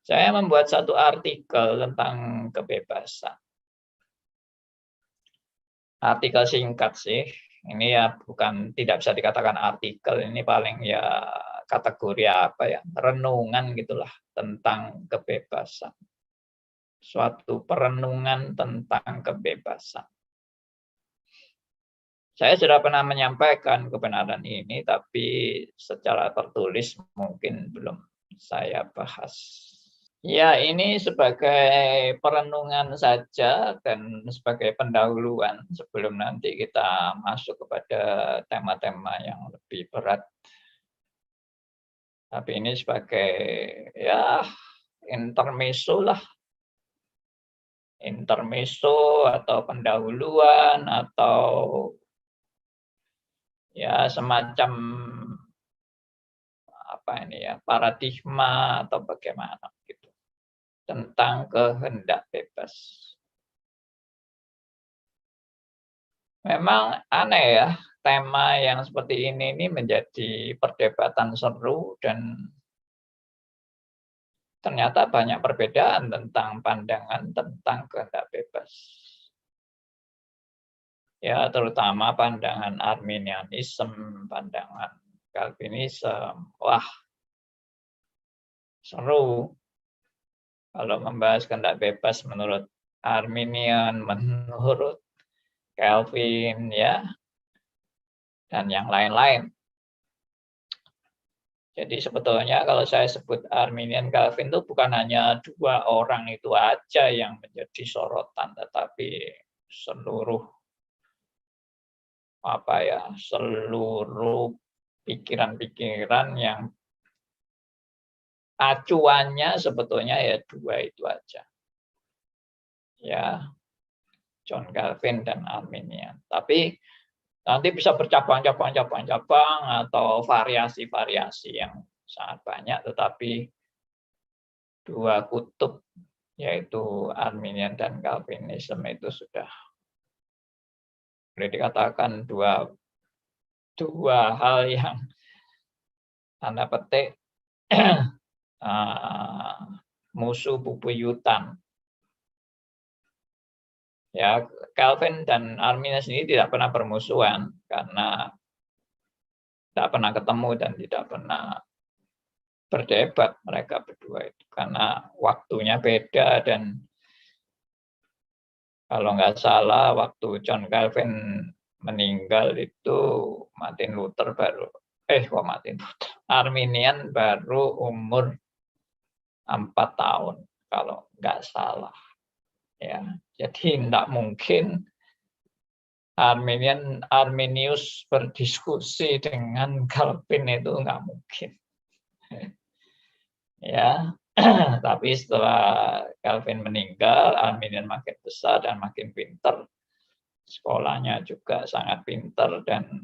Saya membuat satu artikel tentang kebebasan. Artikel singkat sih. Ini ya bukan, tidak bisa dikatakan artikel, ini paling ya kategori apa ya, renungan gitulah tentang kebebasan. Suatu perenungan tentang kebebasan. Saya sudah pernah menyampaikan kebenaran ini, tapi secara tertulis mungkin belum saya bahas. Ya, ini sebagai perenungan saja dan sebagai pendahuluan sebelum nanti kita masuk kepada tema-tema yang lebih berat. Tapi ini sebagai ya intermezzo lah. Intermezzo atau pendahuluan atau ya semacam apa ini ya, paradigma atau bagaimana gitu tentang kehendak bebas. Memang aneh ya, tema yang seperti ini menjadi perdebatan seru dan ternyata banyak perbedaan tentang pandangan tentang kehendak bebas. Ya, terutama pandangan Arminianisme, pandangan Calvinisme. Wah, seru kalau membahas kehendak bebas menurut Arminian, menurut Calvin ya, dan yang lain-lain. Jadi sebetulnya kalau saya sebut Arminian Calvin itu bukan hanya dua orang itu aja yang menjadi sorotan, tetapi seluruh apa ya, seluruh pikiran-pikiran yang acuannya sebetulnya ya dua itu aja. Ya, John Calvin dan Arminian. Tapi nanti bisa bercabang-cabang atau variasi-variasi yang sangat banyak, tetapi dua kutub yaitu Arminian dan Calvinisme itu sudah boleh dikatakan dua hal yang tanda petik musuh bubuyutan. Ya, Calvin dan Arminian sendiri tidak pernah bermusuhan karena tidak pernah ketemu dan tidak pernah berdebat mereka berdua itu karena waktunya beda. Dan kalau nggak salah waktu John Calvin meninggal itu Martin Luther Arminian baru umur 4 tahun kalau nggak salah ya. Jadi tidak mungkin Arminius berdiskusi dengan Calvin, itu nggak mungkin. Ya, tapi setelah Calvin meninggal, Arminian makin besar dan makin pinter. Sekolahnya juga sangat pinter dan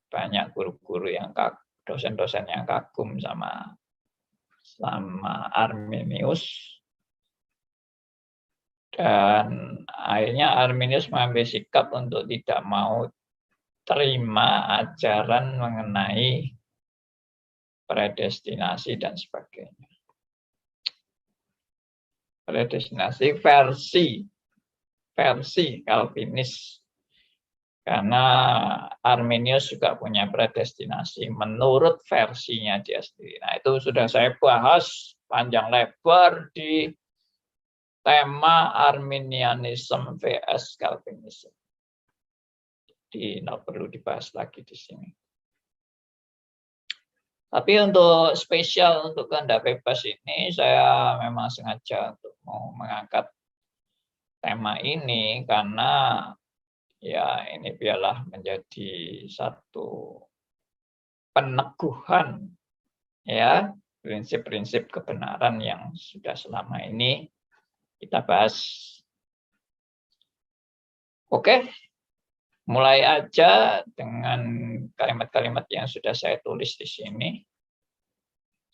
banyak guru-guru yang dosen-dosen yang kagum sama Arminius. Dan akhirnya Arminius mengambil sikap untuk tidak mau terima ajaran mengenai predestinasi dan sebagainya. Predestinasi versi Calvinis. Karena Arminius juga punya predestinasi menurut versinya dia sendiri. Nah, itu sudah saya bahas panjang lebar di tema Arminianism vs Calvinism. Jadi tidak perlu dibahas lagi di sini. Tapi untuk spesial untuk kehendak bebas ini, saya memang sengaja untuk mau mengangkat tema ini karena ya ini biarlah menjadi satu peneguhan ya prinsip-prinsip kebenaran yang sudah selama ini kita bahas. Oke, mulai aja dengan kalimat-kalimat yang sudah saya tulis di sini.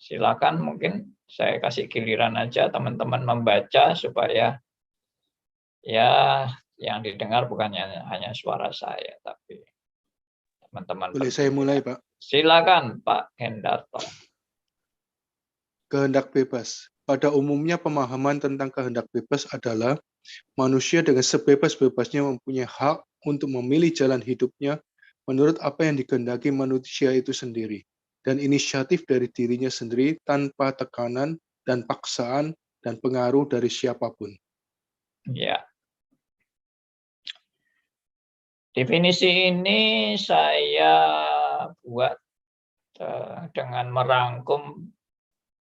Silakan, mungkin saya kasih giliran aja teman-teman membaca supaya ya yang didengar bukannya hanya suara saya, tapi teman-teman. Boleh saya mulai, Pak? Silakan, Pak Hendarto. Kehendak bebas. Pada umumnya pemahaman tentang kehendak bebas adalah manusia dengan sebebas-bebasnya mempunyai hak untuk memilih jalan hidupnya menurut apa yang dikehendaki manusia itu sendiri, dan inisiatif dari dirinya sendiri tanpa tekanan dan paksaan dan pengaruh dari siapapun. Ya. Definisi ini saya buat dengan merangkum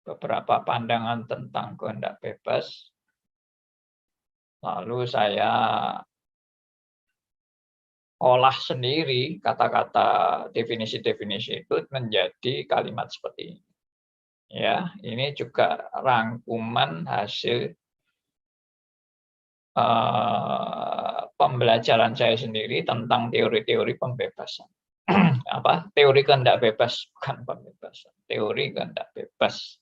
beberapa pandangan tentang kehendak bebas. Lalu saya olah sendiri kata-kata definisi-definisi itu menjadi kalimat seperti ini. Ya, ini juga rangkuman hasil pembelajaran saya sendiri tentang teori-teori pembebasan. Teori kehendak bebas, bukan pembebasan. Teori kehendak bebas.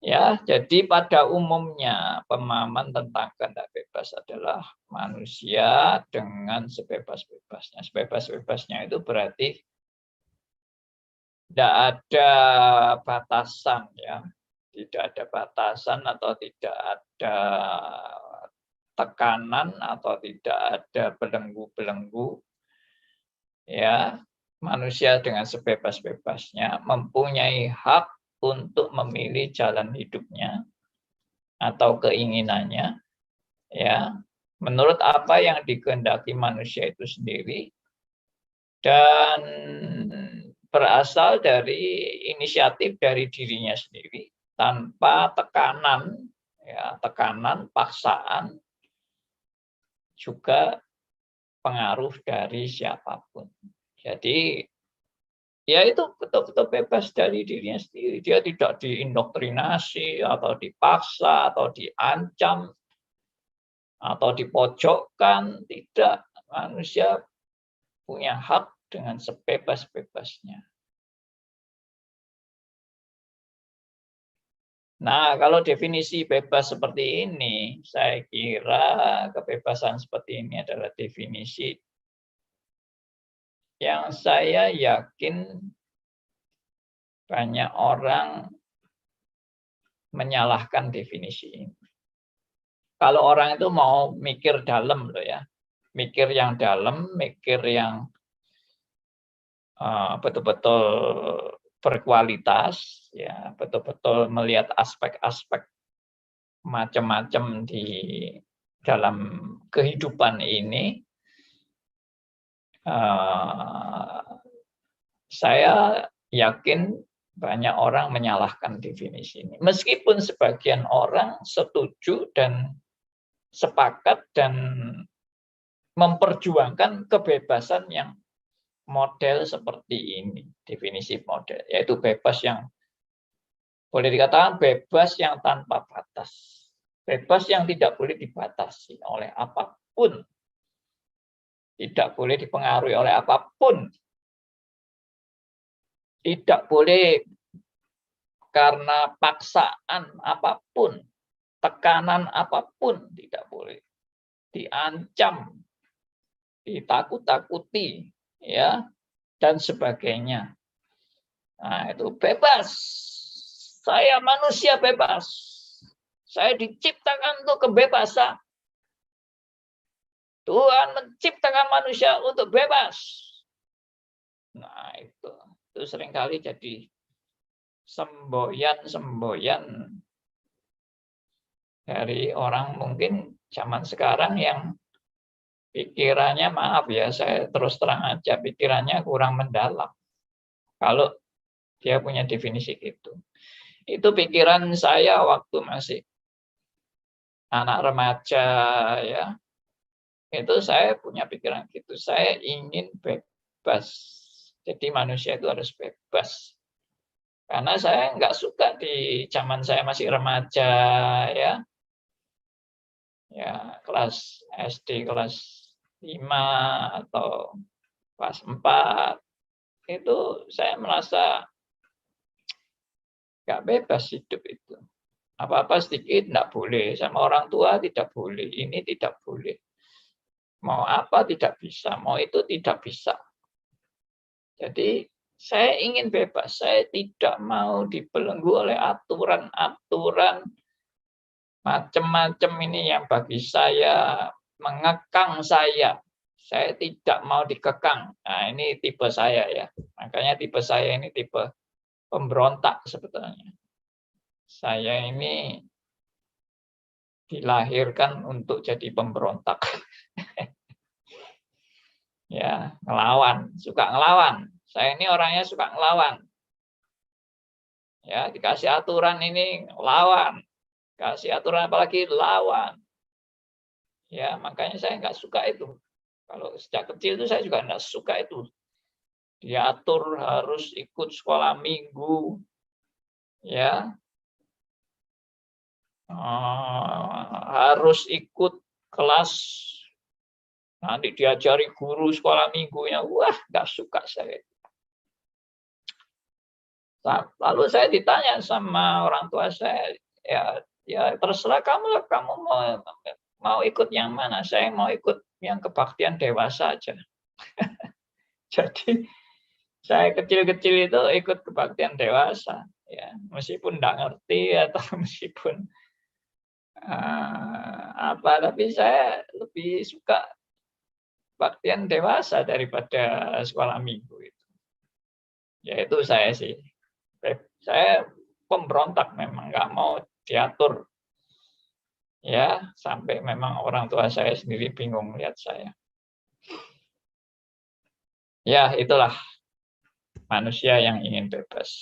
Ya, jadi pada umumnya pemahaman tentang kehendak bebas adalah manusia dengan sebebas-bebasnya. Sebebas-bebasnya itu berarti tidak ada batasan, ya, tidak ada batasan atau tidak ada tekanan atau tidak ada belenggu-belenggu. Ya, manusia dengan sebebas-bebasnya mempunyai hak untuk memilih jalan hidupnya atau keinginannya, ya, menurut apa yang dikehendaki manusia itu sendiri, dan berasal dari inisiatif dari dirinya sendiri tanpa tekanan, ya, tekanan, paksaan, juga pengaruh dari siapapun. Jadi ya itu betul-betul bebas dari dirinya sendiri. Dia tidak diindoktrinasi atau dipaksa atau diancam atau dipojokkan. Tidak. Manusia punya hak dengan sebebas-bebasnya. Nah, kalau definisi bebas seperti ini, saya kira kebebasan seperti ini adalah definisi yang saya yakin banyak orang menyalahkan definisi ini. Kalau orang itu mau mikir dalam loh ya, mikir yang dalam, mikir yang betul-betul berkualitas, ya, betul-betul melihat aspek-aspek macam-macam di dalam kehidupan ini. Saya yakin banyak orang menyalahkan definisi ini. Meskipun sebagian orang setuju dan sepakat dan memperjuangkan kebebasan yang model seperti ini, definisi model, yaitu bebas yang boleh dikatakan bebas yang tanpa batas, bebas yang tidak boleh dibatasi oleh apapun, tidak boleh dipengaruhi oleh apapun, tidak boleh karena paksaan apapun, tekanan apapun, tidak boleh diancam, ditakut-takuti, ya, dan sebagainya. Nah, itu bebas. Saya manusia bebas. Saya diciptakan untuk kebebasan. Tuhan menciptakan manusia untuk bebas. Nah, itu seringkali jadi semboyan-semboyan dari orang mungkin zaman sekarang yang pikirannya, maaf ya, saya terus terang aja, pikirannya kurang mendalam. Kalau dia punya definisi gitu. Itu pikiran saya waktu masih anak remaja, ya. Itu saya punya pikiran gitu. Saya ingin bebas. Jadi manusia itu harus bebas. Karena saya nggak suka di zaman saya masih remaja, ya. Ya, kelas SD kelas 5 atau kelas 4 itu saya merasa nggak bebas hidup itu. Apa-apa sedikit nggak boleh, sama orang tua tidak boleh, ini tidak boleh. Mau apa tidak bisa, mau itu tidak bisa. Jadi Saya ingin bebas, saya tidak mau dibelenggu oleh aturan-aturan macam-macam ini yang bagi saya mengekang saya. Saya tidak mau dikekang. Nah, ini tipe saya ya. Makanya tipe saya ini tipe pemberontak sebetulnya. Saya ini dilahirkan untuk jadi pemberontak. Ya, ngelawan, suka ngelawan. Saya ini orangnya suka ngelawan. Ya, dikasih aturan ini lawan. Kasih aturan apalagi lawan. Ya, makanya saya nggak suka itu. Kalau sejak kecil itu saya juga nggak suka itu. Diatur harus ikut sekolah minggu, ya, harus ikut kelas, nanti diajari guru sekolah minggunya. Wah, nggak suka saya. Lalu saya ditanya sama orang tua saya, ya terserah kamu lah, kamu mau ikut yang mana? Saya mau ikut yang kebaktian dewasa aja. Jadi saya kecil-kecil itu ikut kebaktian dewasa, ya, meskipun nggak ngerti atau meskipun apa, tapi saya lebih suka kebaktian dewasa daripada sekolah minggu itu. Ya itu saya sih. Saya pemberontak memang, nggak mau diatur. Ya, sampai memang orang tua saya sendiri bingung lihat saya. Ya, itulah manusia yang ingin bebas.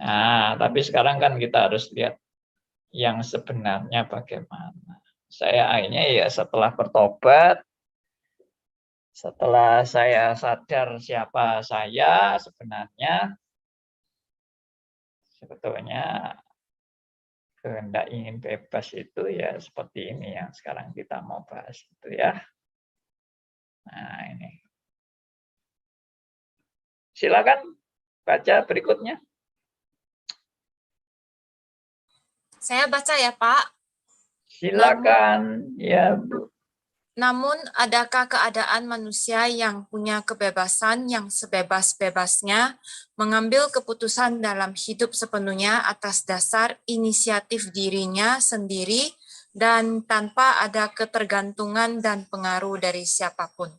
Nah, tapi sekarang kan kita harus lihat yang sebenarnya bagaimana. Saya akhirnya ya setelah bertobat, setelah saya sadar siapa saya sebenarnya, sebetulnya kehendak ingin bebas itu ya seperti ini yang sekarang kita mau bahas itu ya. Nah, ini. Silakan baca berikutnya. Saya baca ya, Pak. Silakan, ya Bu. Namun, adakah keadaan manusia yang punya kebebasan yang sebebas-bebasnya mengambil keputusan dalam hidup sepenuhnya atas dasar inisiatif dirinya sendiri dan tanpa ada ketergantungan dan pengaruh dari siapapun?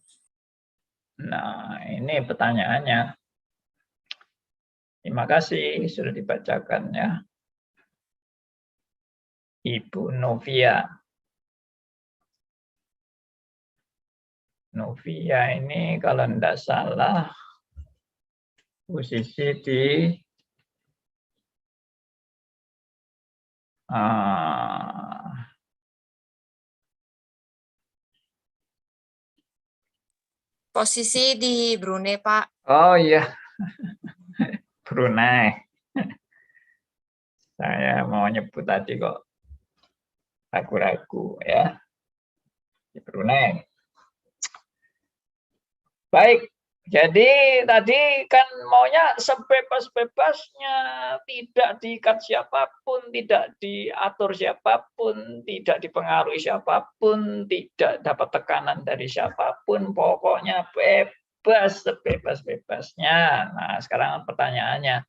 Nah, ini pertanyaannya. Terima kasih sudah dibacakan ya. Ibu Novia. Novia ini kalau tidak salah posisi di Posisi di Brunei, Pak. oh iya, Brunei. Saya mau nyebut tadi kok ragu-ragu ya. Di Brunei. Baik, jadi tadi kan maunya sebebas-bebasnya, tidak diikat siapapun, tidak diatur siapapun, tidak dipengaruhi siapapun, tidak dapat tekanan dari siapapun, pokoknya bebas sebebas-bebasnya. Nah, sekarang pertanyaannya,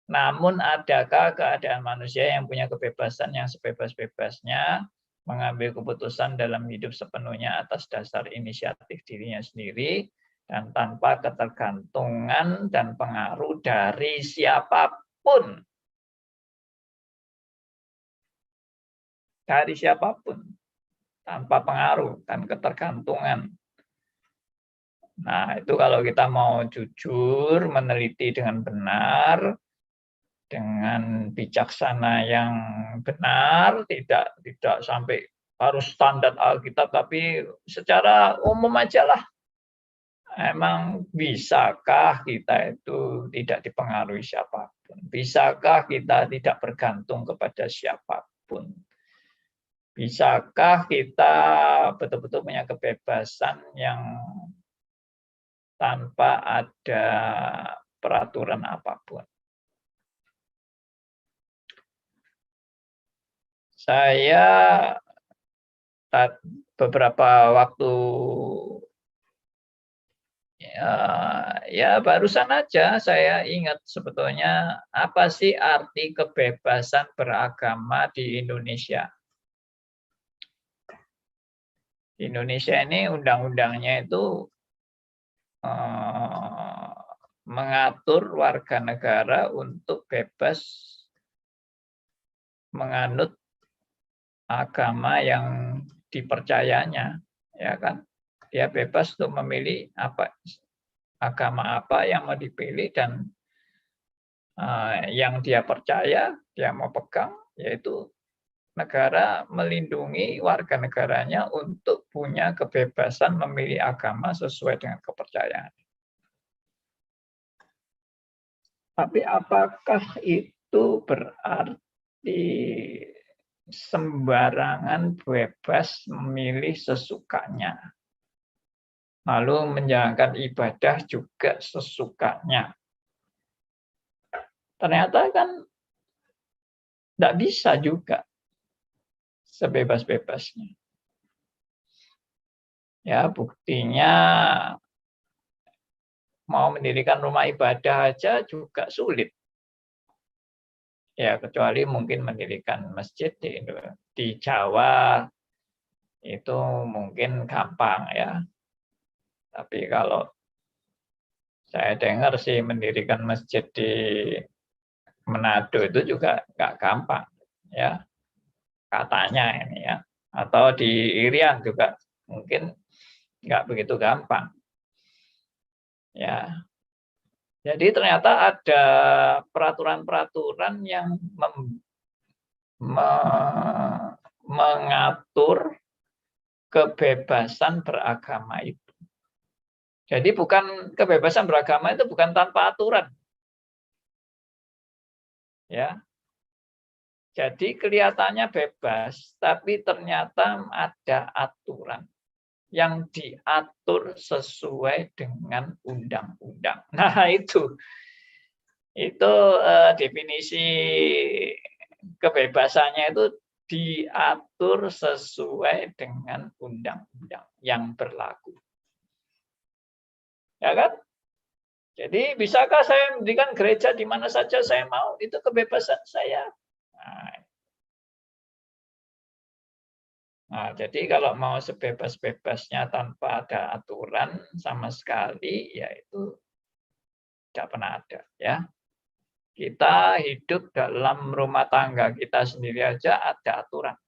namun adakah keadaan manusia yang punya kebebasan yang sebebas-bebasnya mengambil keputusan dalam hidup sepenuhnya atas dasar inisiatif dirinya sendiri dan tanpa ketergantungan dan pengaruh dari siapapun. Dari siapapun. Tanpa pengaruh dan ketergantungan. Nah, itu kalau kita mau jujur, meneliti dengan benar, dengan bijaksana yang benar, tidak sampai harus standar Alkitab, tapi secara umum aja lah. Emang bisakah kita itu tidak dipengaruhi siapapun? Bisakah kita tidak bergantung kepada siapapun? Bisakah kita betul-betul punya kebebasan yang tanpa ada peraturan apapun? Saya beberapa waktu Ya barusan aja saya ingat sebetulnya apa sih arti kebebasan beragama di Indonesia. Di Indonesia ini undang-undangnya itu mengatur warga negara untuk bebas menganut agama yang dipercayanya, ya kan? Dia bebas untuk memilih agama apa yang mau dipilih, dan yang dia percaya, dia mau pegang, yaitu negara melindungi warga negaranya untuk punya kebebasan memilih agama sesuai dengan kepercayaan. Tapi apakah itu berarti sembarangan bebas memilih sesukanya, lalu menjalankan ibadah juga sesukanya? Ternyata kan tidak bisa juga sebebas-bebasnya. Ya, buktinya mau mendirikan rumah ibadah aja juga sulit. Ya, kecuali mungkin mendirikan masjid di Jawa itu mungkin gampang ya. Tapi kalau saya dengar sih mendirikan masjid di Manado itu juga nggak gampang ya, katanya ini ya. Atau di Irian juga mungkin nggak begitu gampang. Ya, jadi ternyata ada peraturan-peraturan yang mengatur kebebasan beragama itu. Jadi bukan kebebasan beragama itu bukan tanpa aturan. Ya. Jadi kelihatannya bebas, tapi ternyata ada aturan yang diatur sesuai dengan undang-undang. Nah, itu definisi kebebasannya itu diatur sesuai dengan undang-undang yang berlaku. Ya kan? Jadi bisakah saya mendirikan gereja di mana saja saya mau? Itu kebebasan saya. Nah, jadi kalau mau sebebas-bebasnya tanpa ada aturan sama sekali, ya itu tidak pernah ada. Ya, kita hidup dalam rumah tangga kita sendiri aja ada aturan.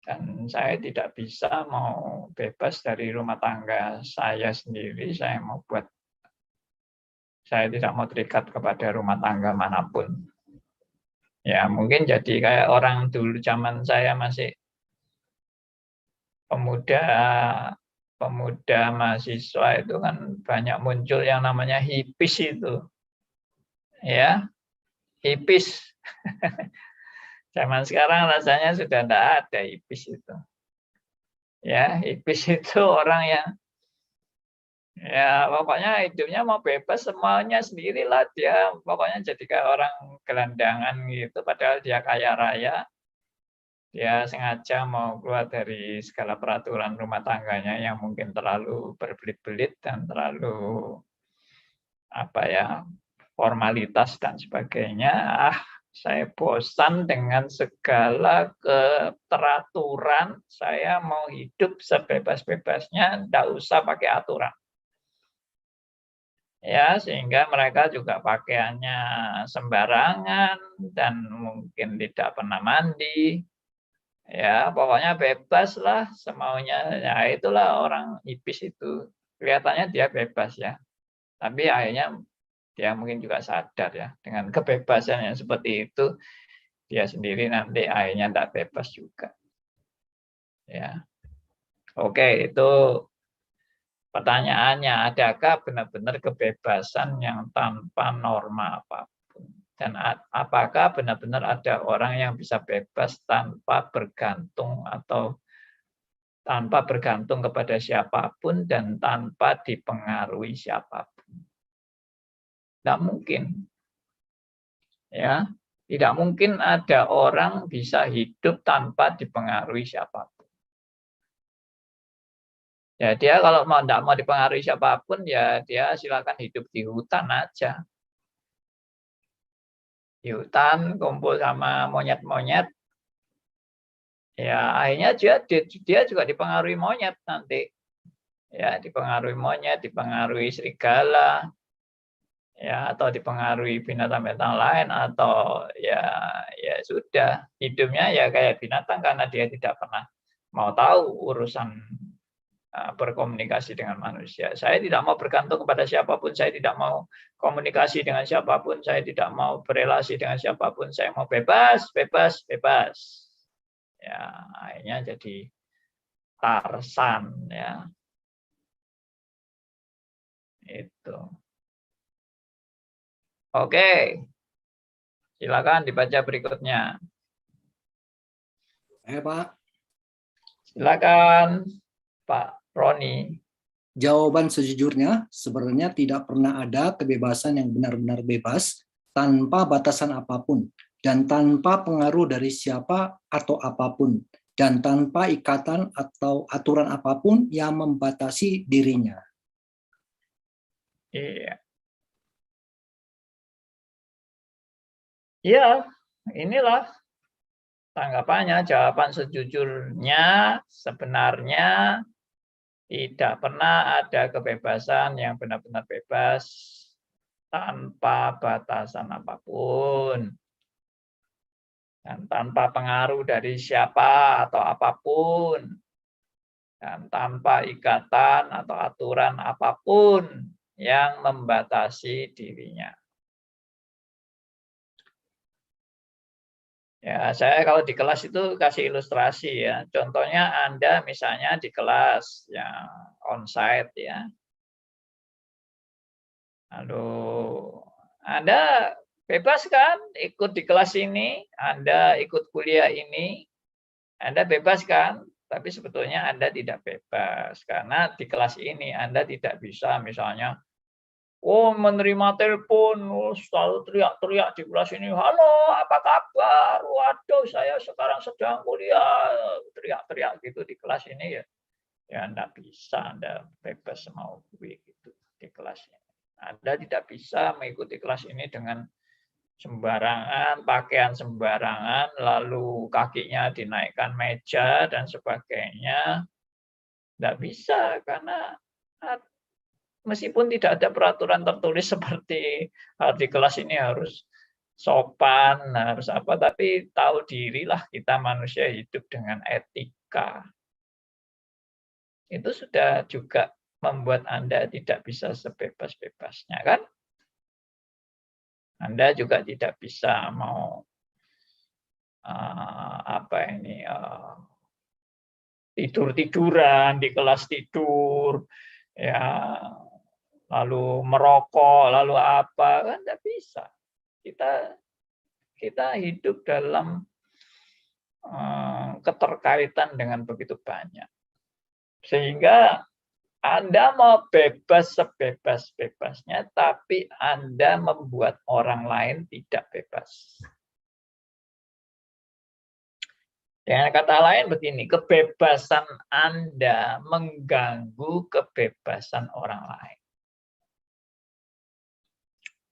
Dan saya tidak bisa mau bebas dari rumah tangga saya sendiri. Saya tidak mau terikat kepada rumah tangga manapun. Ya, mungkin jadi kayak orang dulu zaman saya masih pemuda mahasiswa itu kan banyak muncul yang namanya hippies itu. Ya, hippies. Zaman sekarang rasanya sudah tidak ada hippies itu. Ya, hippies itu orang yang ya pokoknya hidupnya mau bebas semuanya sendirilah dia. Pokoknya jadi kayak orang gelandangan gitu padahal dia kaya raya. Dia sengaja mau keluar dari segala peraturan rumah tangganya yang mungkin terlalu berbelit-belit dan terlalu formalitas dan sebagainya. Saya bosan dengan segala keteraturan. Saya mau hidup sebebas-bebasnya, tidak usah pakai aturan. Ya, sehingga mereka juga pakaiannya sembarangan dan mungkin tidak pernah mandi. Ya, pokoknya bebas lah semaunya. Ya, itulah orang hippies itu. Kelihatannya dia bebas ya. Tapi akhirnya dia mungkin juga sadar ya. Dengan kebebasan yang seperti itu, dia sendiri nanti akhirnya tidak bebas juga. Ya. Oke, itu pertanyaannya. Adakah benar-benar kebebasan yang tanpa norma apapun? Dan apakah benar-benar ada orang yang bisa bebas tanpa bergantung kepada siapapun dan tanpa dipengaruhi siapapun? Tidak mungkin. Ya, tidak mungkin ada orang bisa hidup tanpa dipengaruhi siapapun. Ya dia kalau tidak mau dipengaruhi siapapun, ya dia silakan hidup di hutan aja. Di hutan kumpul sama monyet-monyet, ya akhirnya dia juga dipengaruhi monyet nanti. Ya dipengaruhi monyet, dipengaruhi serigala, ya atau dipengaruhi binatang-binatang lain, atau ya sudah hidupnya ya kayak binatang karena dia tidak pernah mau tahu urusan berkomunikasi dengan manusia. Saya tidak mau bergantung kepada siapapun, saya tidak mau komunikasi dengan siapapun, saya tidak mau berelasi dengan siapapun, saya mau bebas, bebas, bebas. Ya, akhirnya jadi Tarsan ya. Itu. Oke. Silakan dibaca berikutnya. Pak. Silakan Pak Roni. Jawaban sejujurnya, sebenarnya tidak pernah ada kebebasan yang benar-benar bebas tanpa batasan apapun dan tanpa pengaruh dari siapa atau apapun dan tanpa ikatan atau aturan apapun yang membatasi dirinya. Iya. Ya, inilah tanggapannya. Jawaban sejujurnya sebenarnya tidak pernah ada kebebasan yang benar-benar bebas tanpa batasan apapun dan tanpa pengaruh dari siapa atau apapun dan tanpa ikatan atau aturan apapun yang membatasi dirinya. Ya, saya kalau di kelas itu kasih ilustrasi ya. Contohnya Anda misalnya di kelas yang onsite ya. Lalu Anda bebas kan ikut di kelas ini, Anda ikut kuliah ini, Anda bebas kan? Tapi sebetulnya Anda tidak bebas karena di kelas ini Anda tidak bisa misalnya menerima telepon, selalu teriak-teriak di kelas ini, halo, apa kabar? Waduh, saya sekarang sedang kuliah, teriak-teriak gitu di kelas ini ya. Ya, Anda bisa, Anda bebas mau gitu di kelas ini. Anda tidak bisa mengikuti kelas ini dengan sembarangan, pakaian sembarangan, lalu kakinya dinaikkan meja dan sebagainya. Tidak bisa, karena meskipun tidak ada peraturan tertulis seperti di kelas ini harus sopan, harus apa, tapi tahu dirilah kita manusia hidup dengan etika. Itu sudah juga membuat Anda tidak bisa sebebas-bebasnya, kan? Anda juga tidak bisa mau tidur-tiduran di kelas tidur, ya, lalu merokok, lalu apa, kan tidak bisa. Kita hidup dalam keterkaitan dengan begitu banyak. Sehingga Anda mau bebas sebebas-bebasnya, tapi Anda membuat orang lain tidak bebas. Dengan kata lain begini, kebebasan Anda mengganggu kebebasan orang lain.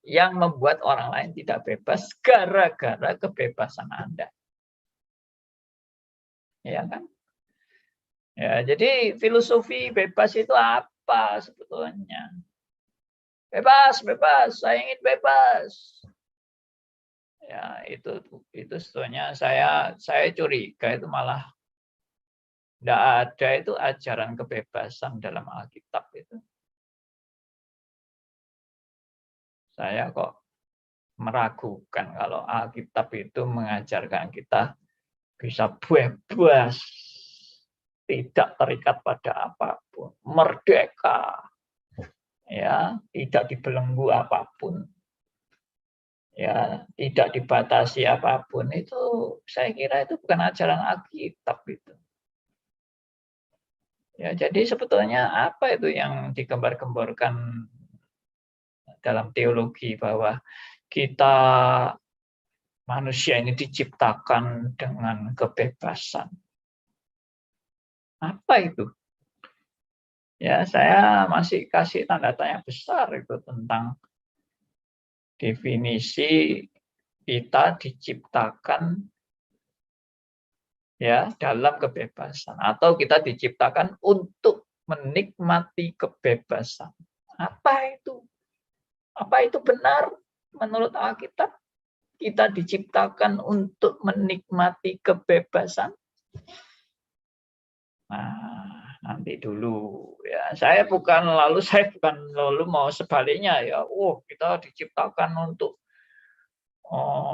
Yang membuat orang lain tidak bebas gara-gara kebebasan Anda. Ya kan? Ya, jadi filosofi bebas itu apa sebetulnya? Bebas, bebas, saya ingin bebas. Ya, itu sebetulnya saya curiga itu malah tidak ada itu ajaran kebebasan dalam Alkitab itu. Saya kok meragukan kalau Alkitab itu mengajarkan kita bisa bebas, tidak terikat pada apapun, merdeka, ya, tidak dibelenggu apapun, ya, tidak dibatasi apapun. Itu saya kira itu bukan ajaran Alkitab itu. Ya, jadi sebetulnya apa itu yang digembar-gemborkan dalam teologi bahwa kita manusia ini diciptakan dengan kebebasan. Apa itu? Ya, saya masih kasih tanda tanya besar itu tentang definisi kita diciptakan ya dalam kebebasan atau kita diciptakan untuk menikmati kebebasan. Apa itu? Apa itu benar menurut Alkitab? Kita diciptakan untuk menikmati kebebasan. Nah, nanti dulu ya. Saya bukan lalu mau sebaliknya ya. Oh, kita diciptakan untuk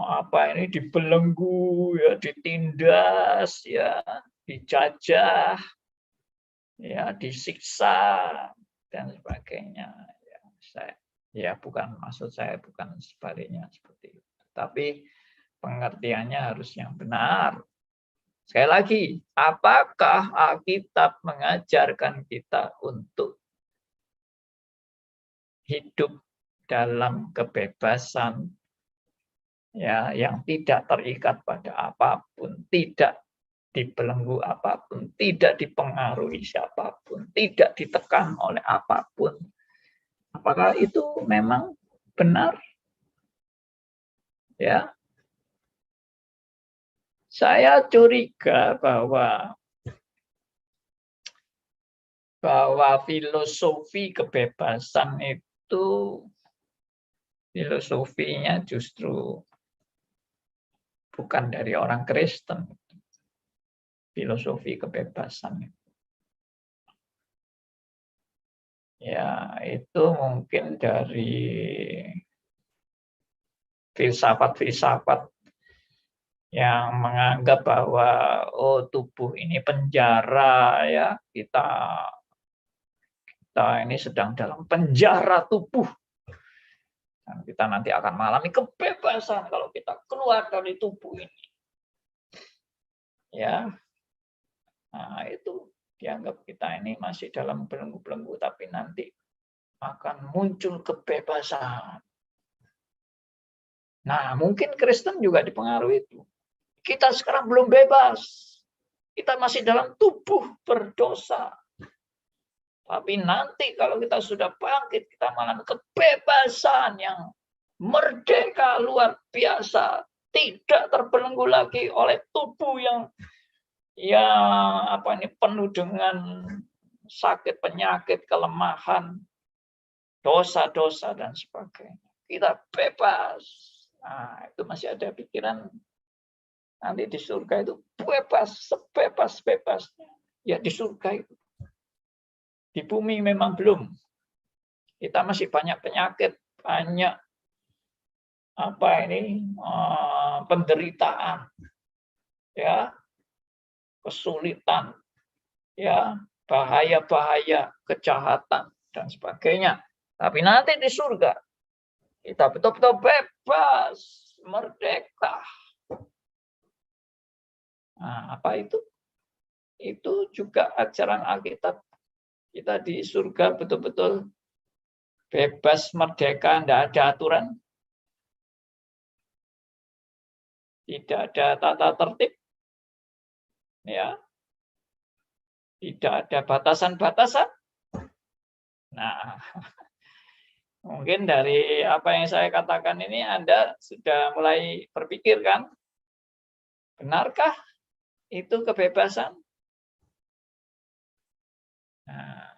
apa ini dibelenggu ya, ditindas ya, dijajah ya, disiksa dan sebagainya. Ya, maksud saya bukan sebaliknya seperti itu. Tapi pengertiannya harus yang benar. Sekali lagi, apakah Alkitab mengajarkan kita untuk hidup dalam kebebasan ya, yang tidak terikat pada apapun, tidak dibelenggu apapun, tidak dipengaruhi siapapun, tidak ditekan oleh apapun? Apakah itu memang benar? Ya. Saya curiga bahwa filosofi kebebasan itu filosofinya justru bukan dari orang Kristen. Filosofi kebebasan. Ya, itu mungkin dari filsafat-filsafat yang menganggap bahwa tubuh ini penjara ya, kita ini sedang dalam penjara tubuh. Dan kita nanti akan mengalami kebebasan kalau kita keluar dari tubuh ini. Ya. Nah, itu dianggap kita ini masih dalam belenggu-belenggu, tapi nanti akan muncul kebebasan. Nah, mungkin Kristen juga dipengaruhi itu. Kita sekarang belum bebas. Kita masih dalam tubuh berdosa. Tapi nanti kalau kita sudah bangkit, kita mengalami kebebasan yang merdeka luar biasa. Tidak terbelenggu lagi oleh tubuh yang penuh dengan sakit, penyakit, kelemahan, dosa-dosa, dan sebagainya. Kita bebas. Nah, itu masih ada pikiran nanti di surga itu bebas, sebebas-bebasnya. Ya di surga itu. Di bumi memang belum. Kita masih banyak penyakit, banyak penderitaan, ya, kesulitan, ya, bahaya-bahaya, kejahatan dan sebagainya. Tapi nanti di surga kita betul-betul bebas, merdeka. Nah, apa itu? Itu juga ajaran Alkitab. Kita di surga betul-betul bebas, merdeka, tidak ada aturan. Tidak ada tata tertib. Ya. Tidak ada batasan-batasan. Nah, mungkin dari apa yang saya katakan ini Anda sudah mulai berpikir kan? Benarkah itu kebebasan? Nah,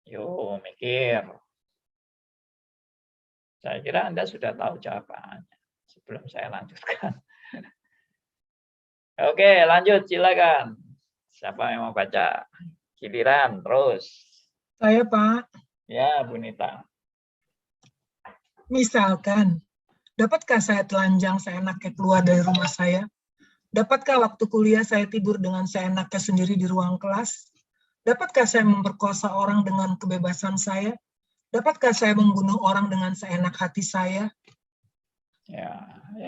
yuk mikir. Saya kira Anda sudah tahu jawabannya sebelum saya lanjutkan. Oke, lanjut silakan. Siapa yang mau baca? Giliran terus. Saya, Pak. Ya, Bu Nita. Misalkan, dapatkah saya telanjang seenaknya keluar dari rumah saya? Dapatkah waktu kuliah saya tidur dengan seenaknya sendiri di ruang kelas? Dapatkah saya memperkosa orang dengan kebebasan saya? Dapatkah saya membunuh orang dengan seenak hati saya? Ya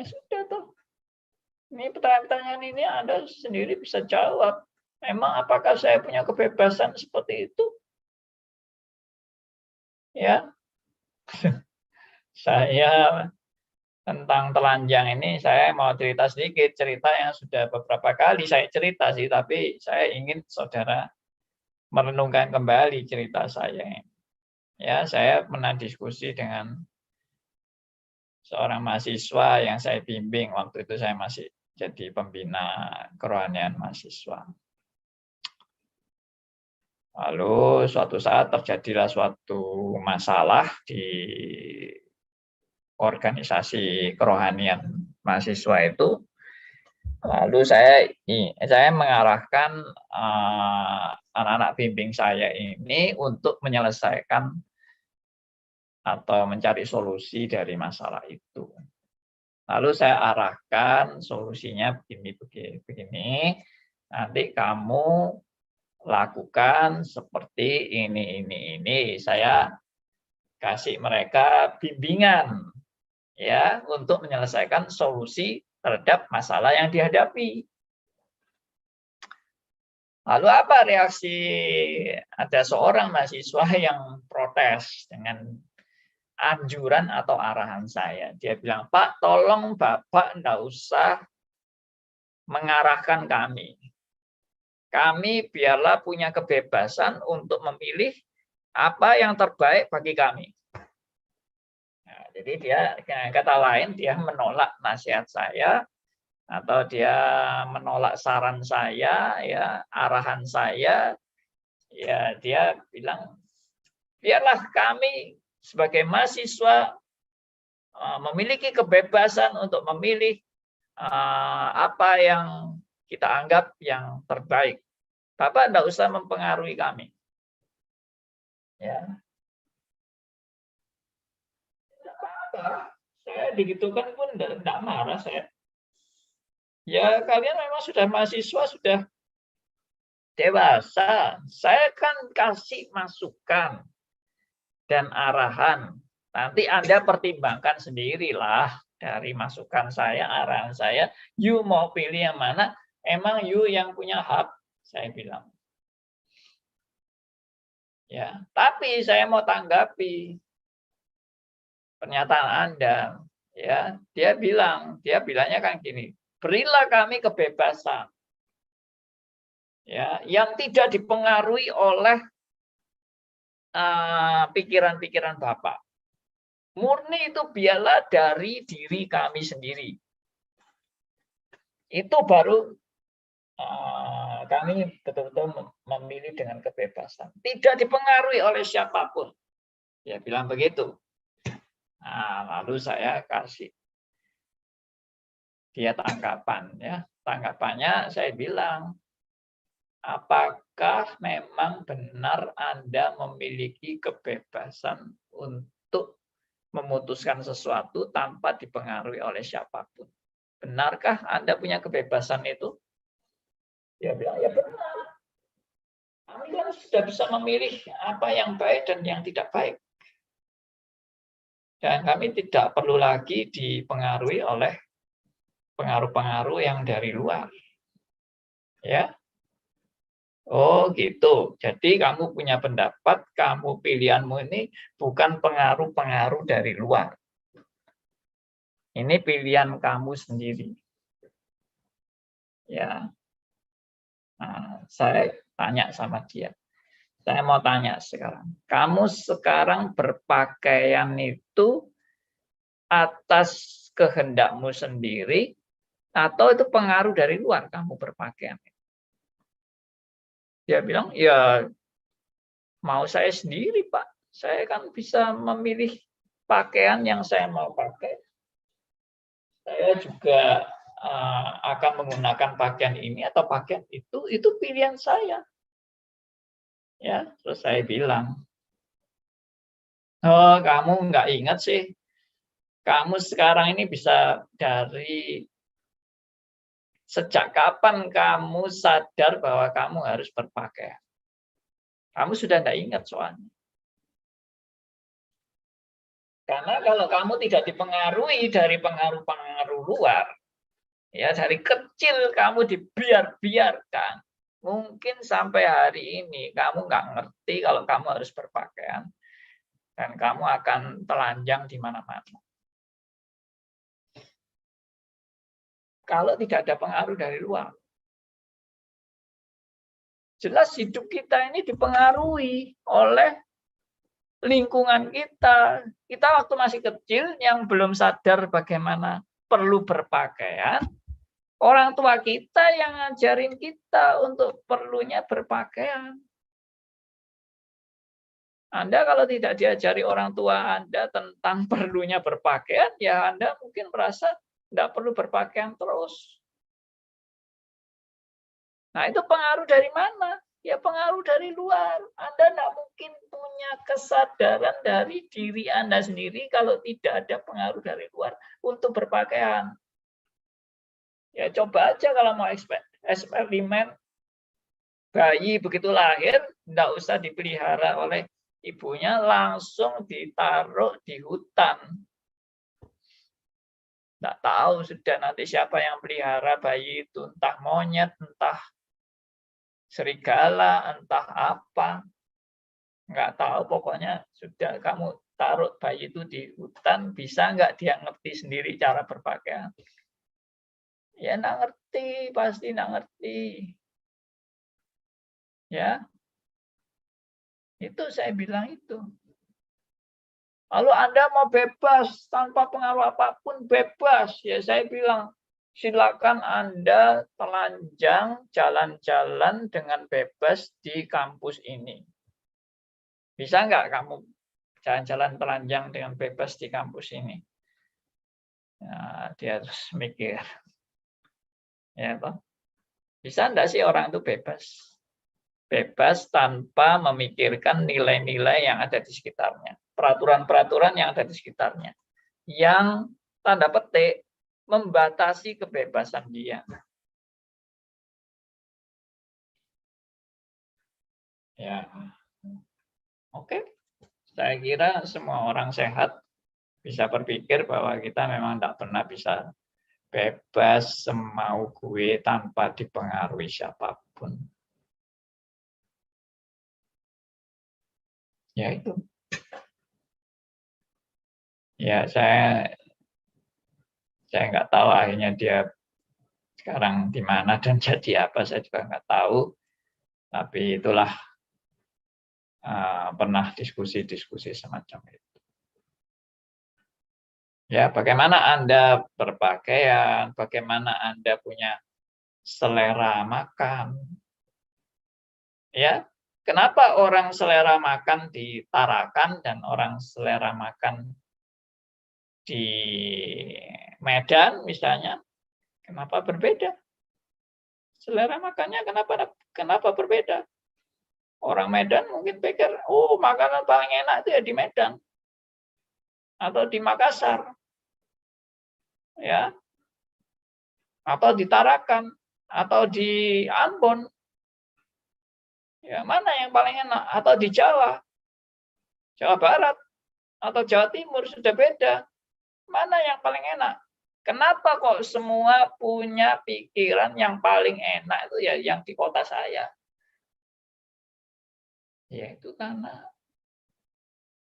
sudah tuh. Ini pertanyaan ini Anda sendiri bisa jawab. Memang apakah saya punya kebebasan seperti itu? Ya. Saya tentang telanjang ini saya mau cerita sedikit, cerita yang sudah beberapa kali saya cerita sih, tapi saya ingin saudara merenungkan kembali cerita saya. Ya, saya pernah diskusi dengan seorang mahasiswa yang saya bimbing waktu itu saya masih jadi pembina kerohanian mahasiswa. Lalu suatu saat terjadilah suatu masalah di organisasi kerohanian mahasiswa itu. Lalu saya mengarahkan anak-anak bimbing saya ini untuk menyelesaikan atau mencari solusi dari masalah itu. Lalu saya arahkan solusinya begini. Nanti kamu lakukan seperti ini. Saya kasih mereka bimbingan ya untuk menyelesaikan solusi terhadap masalah yang dihadapi. Lalu apa reaksi ada seorang mahasiswa yang protes dengan anjuran atau arahan saya. Dia bilang, Pak, tolong Bapak enggak usah mengarahkan kami. Kami biarlah punya kebebasan untuk memilih apa yang terbaik bagi kami. Nah, jadi dia, kata lain, dia menolak nasihat saya, atau dia menolak saran saya, ya arahan saya, ya dia bilang, biarlah kami sebagai mahasiswa memiliki kebebasan untuk memilih apa yang kita anggap yang terbaik. Bapak tidak usah mempengaruhi kami. Ya. Saya digitukan pun tidak marah saya. Ya kalian memang sudah mahasiswa, sudah dewasa. Saya kan kasih masukan dan arahan. Nanti Anda pertimbangkan sendirilah dari masukan saya, arahan saya. You mau pilih yang mana? Emang you yang punya hak, saya bilang. Ya, tapi saya mau tanggapi pernyataan Anda. Ya, dia bilangnya kan gini, berilah kami kebebasan. Ya, yang tidak dipengaruhi oleh pikiran-pikiran Bapak. Murni itu biarlah dari diri kami sendiri. Itu baru kami betul-betul memilih dengan kebebasan. Tidak dipengaruhi oleh siapapun. Dia bilang begitu. Nah, lalu saya kasih dia tanggapan. Ya. Tanggapannya saya bilang, apakah memang benar Anda memiliki kebebasan untuk memutuskan sesuatu tanpa dipengaruhi oleh siapapun? Benarkah Anda punya kebebasan itu? Dia bilang, ya benar. Kami kan sudah bisa memilih apa yang baik dan yang tidak baik. Dan kami tidak perlu lagi dipengaruhi oleh pengaruh-pengaruh yang dari luar. Ya. Oh gitu. Jadi kamu punya pendapat, kamu pilihanmu ini bukan pengaruh-pengaruh dari luar. Ini pilihan kamu sendiri. Ya. Nah, saya tanya sama dia. Saya mau tanya sekarang. Kamu sekarang berpakaian itu atas kehendakmu sendiri atau itu pengaruh dari luar kamu berpakaian? Dia bilang, ya mau saya sendiri, Pak. Saya kan bisa memilih pakaian yang saya mau pakai. Saya juga akan menggunakan pakaian ini atau pakaian itu pilihan saya. Ya, terus saya bilang, oh kamu nggak ingat sih, kamu sekarang ini bisa dari sejak kapan kamu sadar bahwa kamu harus berpakaian? Kamu sudah tidak ingat soalnya. Karena kalau kamu tidak dipengaruhi dari pengaruh-pengaruh luar, ya dari kecil kamu dibiarkan. Mungkin sampai hari ini kamu nggak ngerti kalau kamu harus berpakaian dan kamu akan telanjang di mana-mana. Kalau tidak ada pengaruh dari luar. Jelas hidup kita ini dipengaruhi oleh lingkungan kita. Kita waktu masih kecil yang belum sadar bagaimana perlu berpakaian, orang tua kita yang ngajarin kita untuk perlunya berpakaian. Anda kalau tidak diajari orang tua Anda tentang perlunya berpakaian, ya Anda mungkin merasa tidak perlu berpakaian terus. Nah, itu pengaruh dari mana? Ya pengaruh dari luar. Anda tidak mungkin punya kesadaran dari diri Anda sendiri kalau tidak ada pengaruh dari luar untuk berpakaian. Ya coba aja kalau mau eksperimen, bayi begitu lahir, tidak usah dipelihara oleh ibunya, langsung ditaruh di hutan. Tidak tahu sudah nanti siapa yang pelihara bayi itu, entah monyet, entah serigala, entah apa. Nggak tahu, pokoknya sudah kamu taruh bayi itu di hutan, bisa nggak dia ngerti sendiri cara berpakaian? Ya nggak ngerti, pasti nggak ngerti. Ya, itu saya bilang itu. Lalu Anda mau bebas tanpa pengaruh apapun, bebas. Ya saya bilang, silakan Anda telanjang jalan-jalan dengan bebas di kampus ini. Bisa nggak kamu jalan-jalan telanjang dengan bebas di kampus ini? Ya, dia harus mikir. Ya, toh? Bisa enggak sih orang itu bebas? Bebas tanpa memikirkan nilai-nilai yang ada di sekitarnya, peraturan-peraturan yang ada di sekitarnya, yang tanda petik membatasi kebebasan dia. Ya, oke. Saya kira semua orang sehat bisa berpikir bahwa kita memang tidak pernah bisa bebas semau gue tanpa dipengaruhi siapapun. Ya itu. Ya saya nggak tahu akhirnya dia sekarang di mana dan jadi apa, saya juga nggak tahu. Tapi itulah pernah diskusi-diskusi semacam itu. Ya, bagaimana Anda berpakaian, bagaimana Anda punya selera makan. Ya, kenapa orang selera makan di Tarakan dan orang selera makan di Medan misalnya, kenapa berbeda? Selera makannya kenapa berbeda? Orang Medan mungkin pikir, oh makanan paling enak itu ya di Medan atau di Makassar, ya, atau di Tarakan atau di Ambon. Ya, mana yang paling enak? Atau di Jawa, Jawa Barat, atau Jawa Timur sudah beda. Mana yang paling enak? Kenapa kok semua punya pikiran yang paling enak itu ya yang di kota saya? Ya itu karena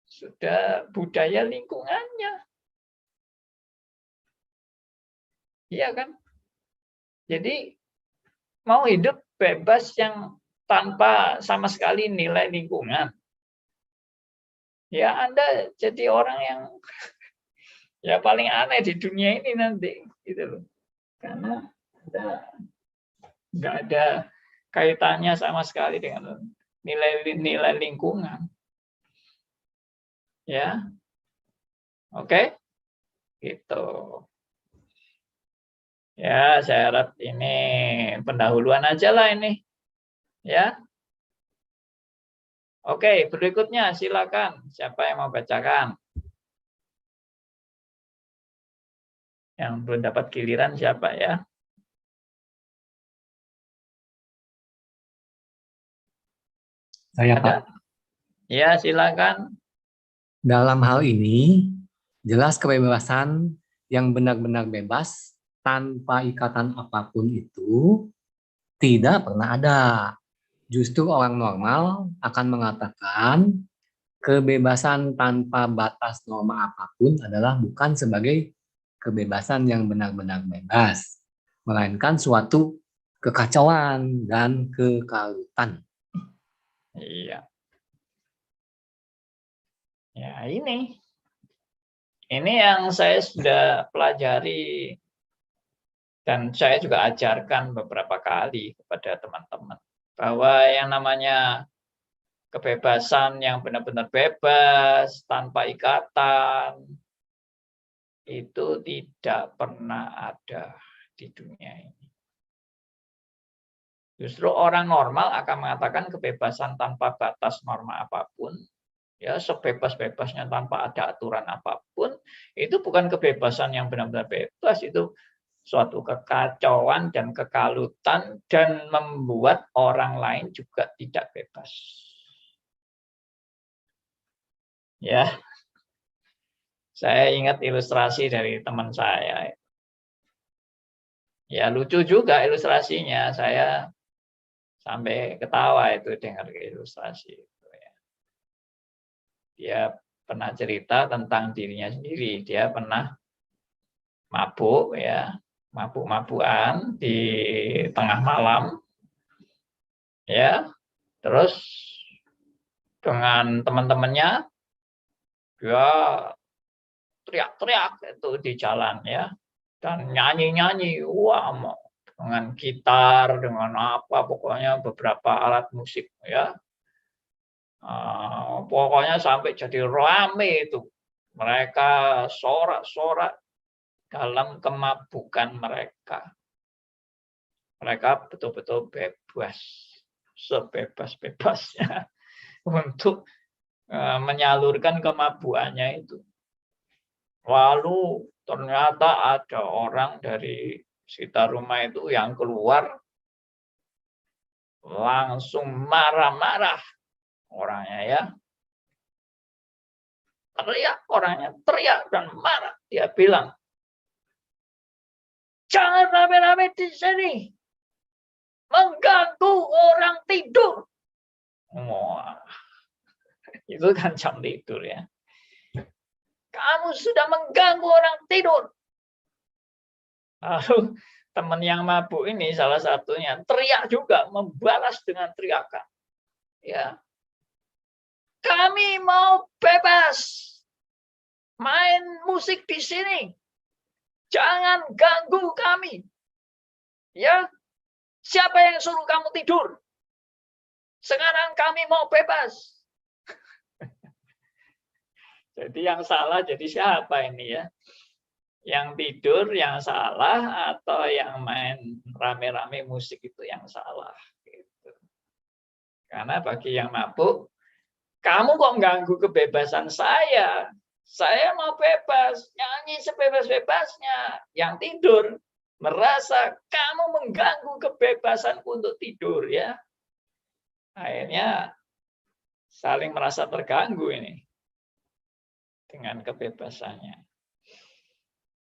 sudah budaya lingkungannya. Iya kan? Jadi mau hidup bebas yang tanpa sama sekali nilai lingkungan. Ya Anda jadi orang yang ya paling aneh di dunia ini nanti, gitu loh. Karena nggak ada kaitannya sama sekali dengan nilai lingkungan. Ya, oke, gitu. Ya, saya harap ini pendahuluan aja lah ini. Ya. Oke, berikutnya silakan. Siapa yang mau bacakan? Yang belum dapat giliran siapa ya? Saya, Pak. Ya, silakan. Dalam hal ini, jelas kebebasan yang benar-benar bebas tanpa ikatan apapun itu tidak pernah ada. Justru orang normal akan mengatakan kebebasan tanpa batas norma apapun adalah bukan sebagai kebebasan yang benar-benar bebas, melainkan suatu kekacauan dan kekalutan. Iya. Ya, ini yang saya sudah pelajari dan saya juga ajarkan beberapa kali kepada teman-teman, bahwa yang namanya kebebasan yang benar-benar bebas, tanpa ikatan, itu tidak pernah ada di dunia ini. Justru orang normal akan mengatakan kebebasan tanpa batas norma apapun, ya sebebas-bebasnya tanpa ada aturan apapun, itu bukan kebebasan yang benar-benar bebas, itu suatu kekacauan dan kekalutan dan membuat orang lain juga tidak bebas. Ya, saya ingat ilustrasi dari teman saya. Ya lucu juga ilustrasinya, saya sampai ketawa itu dengar ilustrasi itu. Ya. Dia pernah cerita tentang dirinya sendiri, dia pernah mabuk, ya, mabuk-mabukan di tengah malam, ya, terus dengan teman-temannya dia teriak-teriak itu di jalan, ya, dan nyanyi-nyanyi, wah, dengan gitar, dengan apa, pokoknya beberapa alat musik, ya, pokoknya sampai jadi rame itu, mereka sorak-sorak dalam kemabukan mereka. Mereka betul-betul bebas, sebebas-bebasnya untuk menyalurkan kemabuannya itu. Lalu ternyata ada orang dari sekitar rumah itu yang keluar, langsung marah-marah orangnya, ya. Teriak orangnya, teriak dan marah. Dia bilang, jangan rame-rame di sini, mengganggu orang tidur. Wah, itu kan jam tidur, ya. Kamu sudah mengganggu orang tidur. Lalu teman yang mabuk ini salah satunya teriak juga, membalas dengan teriakan. Ya, kami mau bebas main musik di sini. Jangan ganggu kami. Ya, siapa yang suruh kamu tidur? Sekarang kami mau bebas. Jadi yang salah jadi siapa ini, ya? Yang tidur yang salah atau yang main rame-rame musik itu yang salah? Gitu. Karena bagi yang mabuk, kamu kok ganggu kebebasan saya? Saya mau bebas, nyanyi sebebas-bebasnya. Yang tidur merasa kamu mengganggu kebebasanku untuk tidur, ya. Akhirnya saling merasa terganggu ini dengan kebebasannya.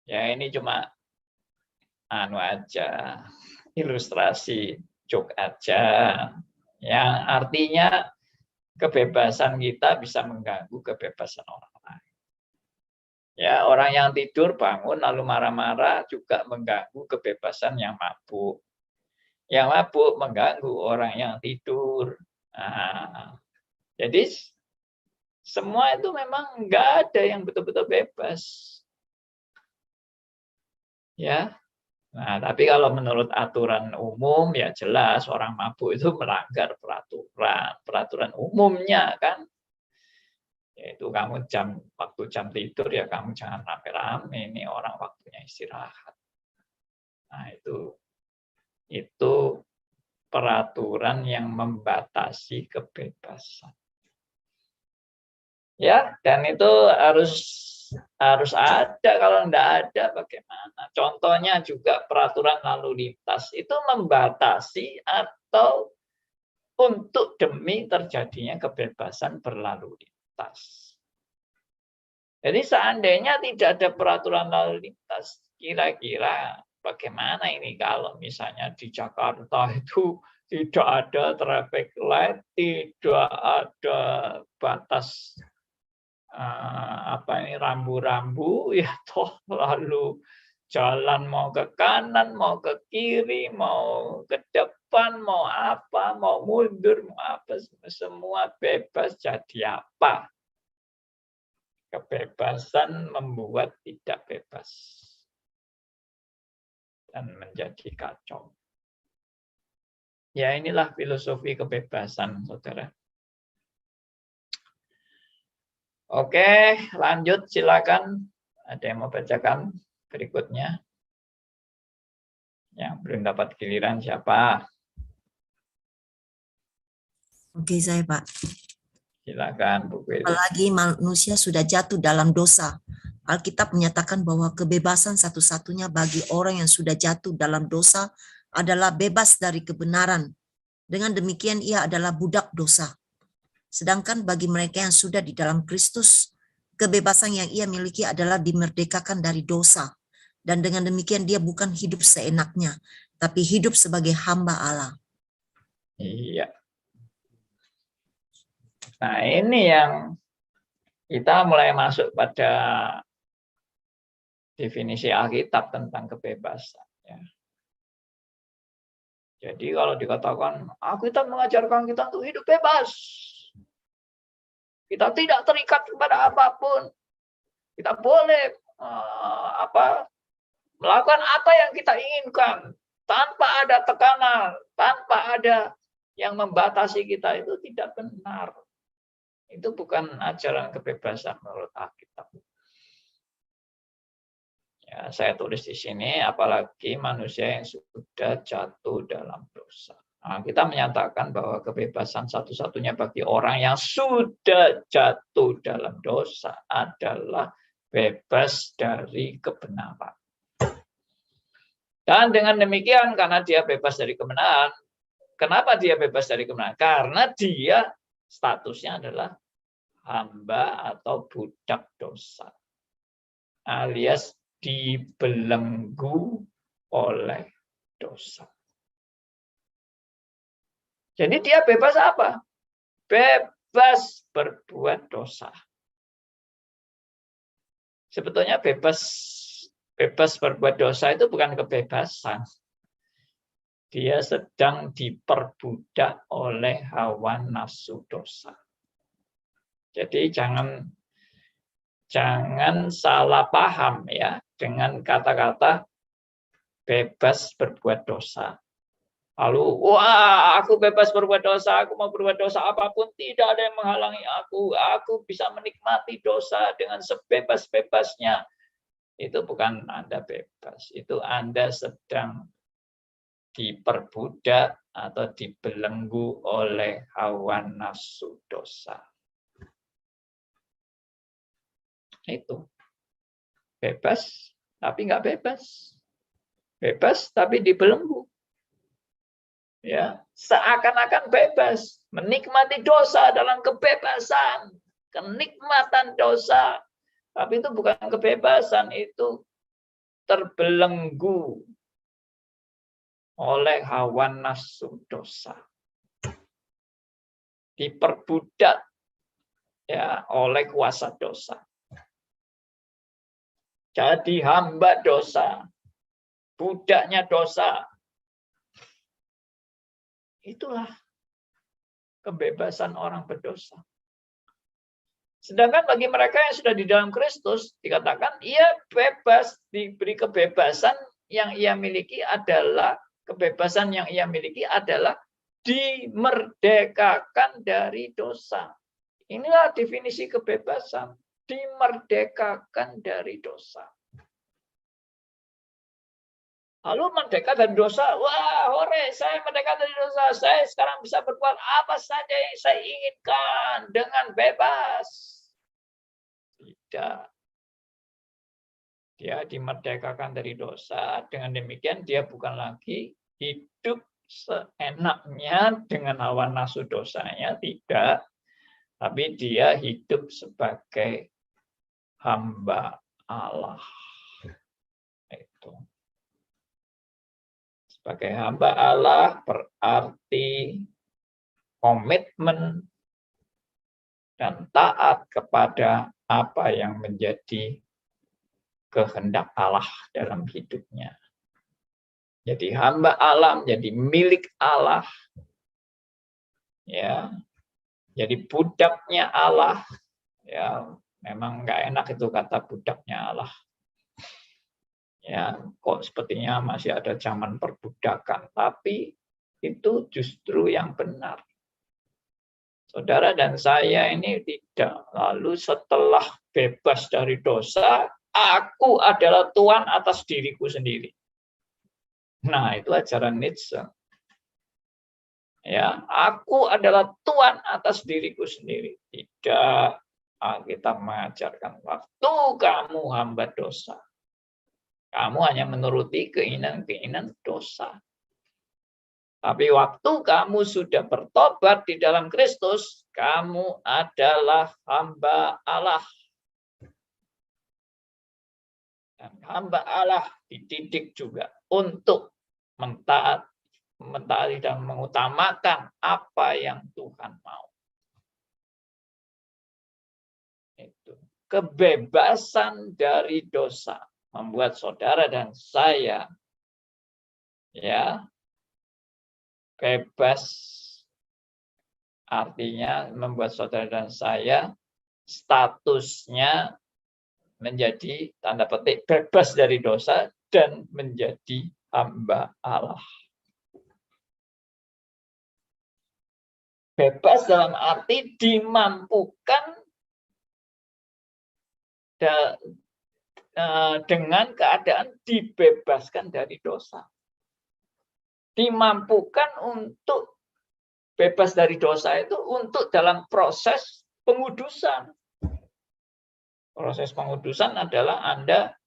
Ya ini cuma aja, ilustrasi joke aja, yang artinya kebebasan kita bisa mengganggu kebebasan orang lain. Ya, orang yang tidur bangun lalu marah-marah juga mengganggu kebebasan yang mabuk. Yang mabuk mengganggu orang yang tidur. Nah, jadi semua itu memang nggak ada yang betul-betul bebas. Ya. Nah, tapi kalau menurut aturan umum ya jelas orang mabuk itu melanggar peraturan umumnya kan. Yaitu kamu waktu jam tidur ya kamu jangan rame-rame, ini orang waktunya istirahat. Nah, itu peraturan yang membatasi kebebasan. Ya, dan itu harus ada, kalau enggak ada bagaimana? Contohnya juga peraturan lalu lintas itu membatasi atau untuk demi terjadinya kebebasan berlalu lintas. Jadi seandainya tidak ada peraturan lalu lintas, kira-kira bagaimana ini kalau misalnya di Jakarta itu tidak ada traffic light, tidak ada batas rambu-rambu, ya toh lalu jalan mau ke kanan, mau ke kiri, mau ke depan, mau apa, mau mundur, mau apa, semua bebas jadi apa. Kebebasan membuat tidak bebas dan menjadi kacau. Ya inilah filosofi kebebasan, saudara. Oke, lanjut silakan. Ada yang mau bacakan berikutnya? Yang belum dapat giliran siapa? Oke, saya Pak. Silakan, Bu Kweli. Apalagi manusia sudah jatuh dalam dosa. Alkitab menyatakan bahwa kebebasan satu-satunya bagi orang yang sudah jatuh dalam dosa adalah bebas dari kebenaran. Dengan demikian ia adalah budak dosa. Sedangkan bagi mereka yang sudah di dalam Kristus, kebebasan yang ia miliki adalah dimerdekakan dari dosa. Dan dengan demikian dia bukan hidup seenaknya, tapi hidup sebagai hamba Allah. Iya. Nah ini yang kita mulai masuk pada definisi Alkitab tentang kebebasan. Ya. Jadi kalau dikatakan Alkitab mengajarkan kita untuk hidup bebas, kita tidak terikat kepada apapun, kita boleh melakukan apa yang kita inginkan tanpa ada tekanan, tanpa ada yang membatasi kita, itu tidak benar. Itu bukan ajaran kebebasan menurut Alkitab. Ya, saya tulis di sini, apalagi manusia yang sudah jatuh dalam dosa. Nah, kita menyatakan bahwa kebebasan satu-satunya bagi orang yang sudah jatuh dalam dosa adalah bebas dari kebenaran. Dan dengan demikian, karena dia bebas dari kebenaran, kenapa dia bebas dari kebenaran? Karena dia statusnya adalah hamba atau budak dosa, alias dibelenggu oleh dosa. Jadi dia bebas apa? Bebas berbuat dosa. Sebetulnya bebas berbuat dosa itu bukan kebebasan. Dia sedang diperbudak oleh hawa nafsu dosa. Jadi jangan salah paham ya dengan kata-kata bebas berbuat dosa. Lalu, wah, aku bebas berbuat dosa, aku mau berbuat dosa apapun, tidak ada yang menghalangi aku bisa menikmati dosa dengan sebebas-bebasnya. Itu bukan Anda bebas, itu Anda sedang diperbudak atau dibelenggu oleh hawa nafsu dosa. Itu bebas tapi nggak bebas, bebas tapi dibelenggu. Ya, seakan-akan bebas, menikmati dosa dalam kebebasan, kenikmatan dosa, tapi itu bukan kebebasan, itu terbelenggu oleh hawa nafsu dosa, diperbudak ya oleh kuasa dosa. Jadi hamba dosa, budaknya dosa. Itulah kebebasan orang berdosa. Sedangkan bagi mereka yang sudah di dalam Kristus, dikatakan ia bebas, diberi kebebasan yang ia miliki adalah, kebebasan yang ia miliki adalah dimerdekakan dari dosa. Inilah definisi kebebasan, dimerdekakan dari dosa. Lalu merdeka dari dosa, wah, hore, saya merdeka dari dosa, saya sekarang bisa berbuat apa saja yang saya inginkan dengan bebas. Tidak. Dia dimerdekakan dari dosa, dengan demikian dia bukan lagi hidup seenaknya dengan hawa nafsu dosanya, tidak. Tapi dia hidup sebagai hamba Allah. Itu. Sebagai hamba Allah berarti komitmen dan taat kepada apa yang menjadi kehendak Allah dalam hidupnya. Jadi hamba Allah, jadi milik Allah. Ya. Jadi budaknya Allah. Ya, memang nggak enak itu kata budaknya Allah. Ya, kok sepertinya masih ada zaman perbudakan, tapi itu justru yang benar. Saudara dan saya ini tidak lalu setelah bebas dari dosa, aku adalah Tuhan atas diriku sendiri. Nah, itu ajaran Nietzsche. Ya, aku adalah Tuhan atas diriku sendiri. Tidak, kita mengajarkan waktu kamu hamba dosa, kamu hanya menuruti keinginan-keinginan dosa. Tapi waktu kamu sudah bertobat di dalam Kristus, kamu adalah hamba Allah. Dan hamba Allah dididik juga untuk mentaati dan mengutamakan apa yang Tuhan mau. Itu kebebasan dari dosa membuat saudara dan saya ya bebas, artinya membuat saudara dan saya statusnya menjadi tanda petik bebas dari dosa dan menjadi hamba Allah. Bebas dalam arti dimampukan dengan keadaan dibebaskan dari dosa. Dimampukan untuk bebas dari dosa itu untuk dalam proses pengudusan. Proses pengudusan adalah Anda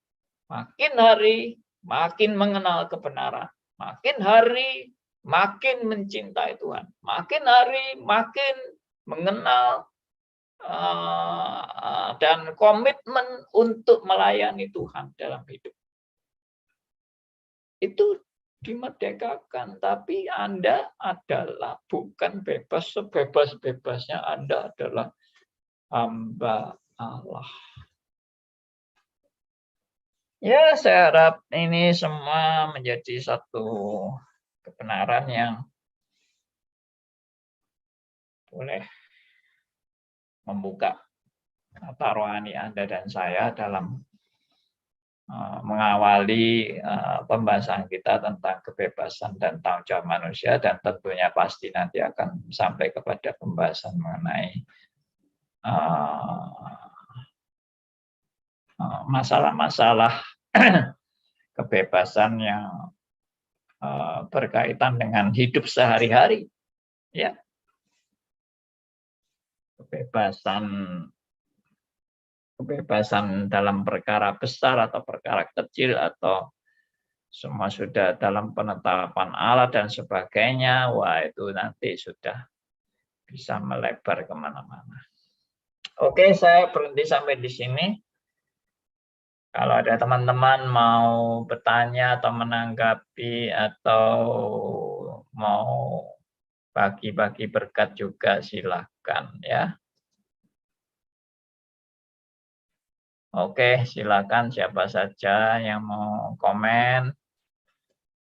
makin hari makin mengenal kebenaran, makin hari makin mencintai Tuhan, makin hari makin mengenal dan komitmen untuk melayani Tuhan dalam hidup. Itu dimerdekakan, tapi Anda adalah bukan bebas sebebas-bebasnya, Anda adalah hamba Allah. Ya, saya harap ini semua menjadi satu kebenaran yang boleh membuka mata rohani Anda dan saya dalam mengawali pembahasan kita tentang kebebasan dan tanggung jawab manusia, dan tentunya pasti nanti akan sampai kepada pembahasan mengenai masalah-masalah kebebasan yang berkaitan dengan hidup sehari-hari, ya, kebebasan dalam perkara besar atau perkara kecil, atau semua sudah dalam penetapan Allah dan sebagainya. Wah, itu nanti sudah bisa melebar kemana-mana. Oke, saya berhenti sampai di sini. Kalau ada teman-teman mau bertanya atau menanggapi atau mau bagi-bagi berkat juga, silakan ya. Oke, silakan siapa saja yang mau komen.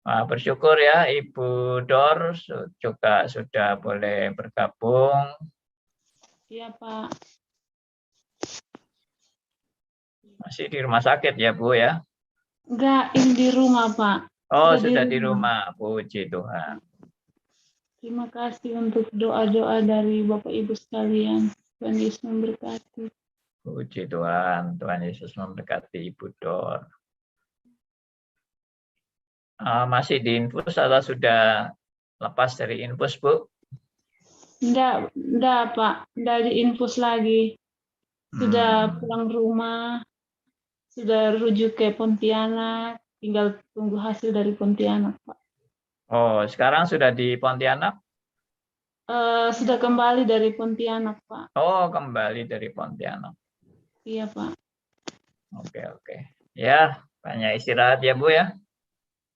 Bersyukur ya Ibu Dor juga sudah boleh bergabung. Iya, Pak. Masih di rumah sakit ya, Bu ya? Enggak, ini di rumah, Pak. Oh, sudah di rumah. Puji Tuhan. Terima kasih untuk doa-doa dari Bapak Ibu sekalian. Tuhan Yesus memberkati. Puji Tuhan. Tuhan Yesus memberkati Ibu Dor. Masih di infus atau sudah lepas dari infus, Bu? Enggak, Pak. Enggak di infus lagi. Sudah pulang rumah. Sudah rujuk ke Pontianak, tinggal tunggu hasil dari Pontianak, Pak. Oh, sekarang sudah di Pontianak? Sudah kembali dari Pontianak, Pak. Oh, kembali dari Pontianak. Iya, Pak. Oke. Ya, banyak istirahat ya, Bu ya?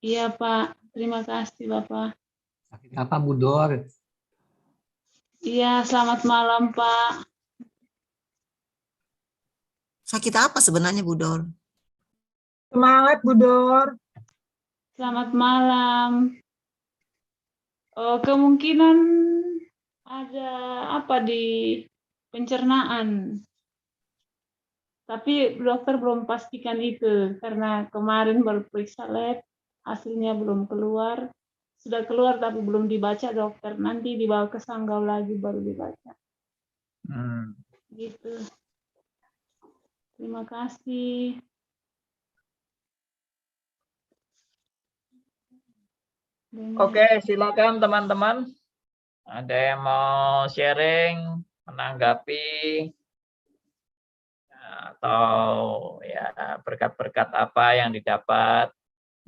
Iya, Pak. Terima kasih, Bapak. Sakit apa, Bu Dor? Iya, selamat malam, Pak. Sakit apa sebenarnya, Bu Dor? Semangat, Bu Dor. Selamat malam. Kemungkinan ada apa di pencernaan. Tapi dokter belum pastikan itu karena kemarin baru periksa lab, hasilnya belum keluar. Sudah keluar tapi belum dibaca dokter. Nanti dibawa ke Sanggau lagi baru dibaca. Gitu. Terima kasih. Oke, silakan teman-teman. Ada yang mau sharing, menanggapi, atau ya berkat-berkat apa yang didapat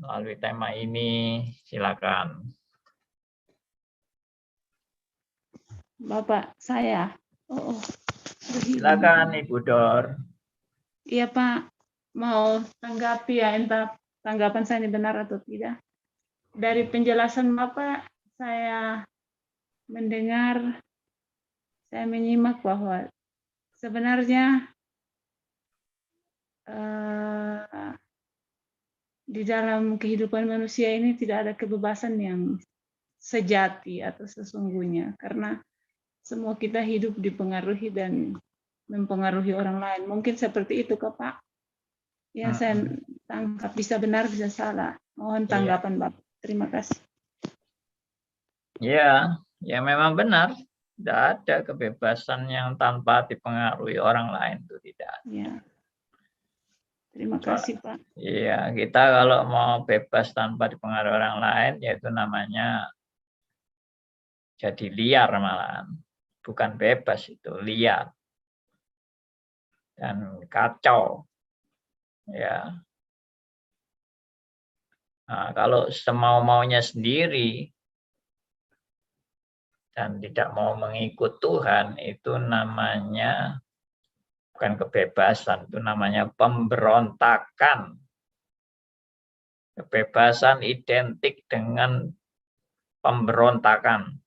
melalui tema ini, silakan. Bapak saya. Silakan Ibu Dor. Iya Pak, mau tanggapi ya, entah tanggapan saya ini benar atau tidak. Dari penjelasan Bapak, saya mendengar, saya menyimak bahwa sebenarnya di dalam kehidupan manusia ini tidak ada kebebasan yang sejati atau sesungguhnya, karena semua kita hidup dipengaruhi dan mempengaruhi orang lain. Mungkin seperti itu Kak Pak. Yang saya tangkap, bisa benar, bisa salah. Mohon tanggapan Bapak. Terima kasih. Ya, ya memang benar. Tidak ada kebebasan yang tanpa dipengaruhi orang lain, itu tidak. Ya. Terima kasih Pak. Iya, kita kalau mau bebas tanpa dipengaruhi orang lain, yaitu namanya jadi liar malahan. Bukan bebas, itu liar. Dan kacau. Ya. Nah, kalau semau-maunya sendiri dan tidak mau mengikut Tuhan, itu namanya bukan kebebasan, itu namanya pemberontakan. Kebebasan identik dengan pemberontakan.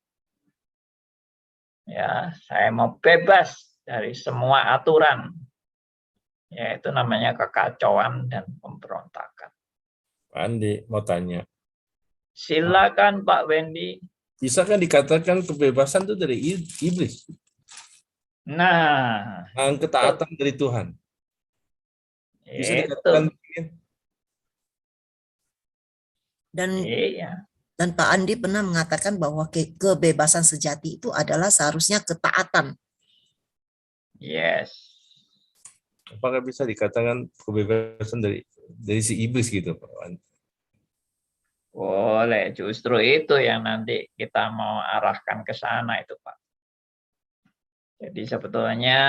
Ya, saya mau bebas dari semua aturan. Ya, itu namanya kekacauan dan pemberontakan. Pak Andi mau tanya. Silakan Pak Wendy. Bisa kan dikatakan kebebasan itu dari iblis? Nah, ketaatan dari Tuhan. Bisa dikatakan dan Pak Andi pernah mengatakan bahwa kebebasan sejati itu adalah seharusnya ketaatan. Yes. Apakah bisa dikatakan kebebasan dari si iblis gitu, Pak Andi? Boleh, justru itu yang nanti kita mau arahkan ke sana itu, Pak. Jadi sebetulnya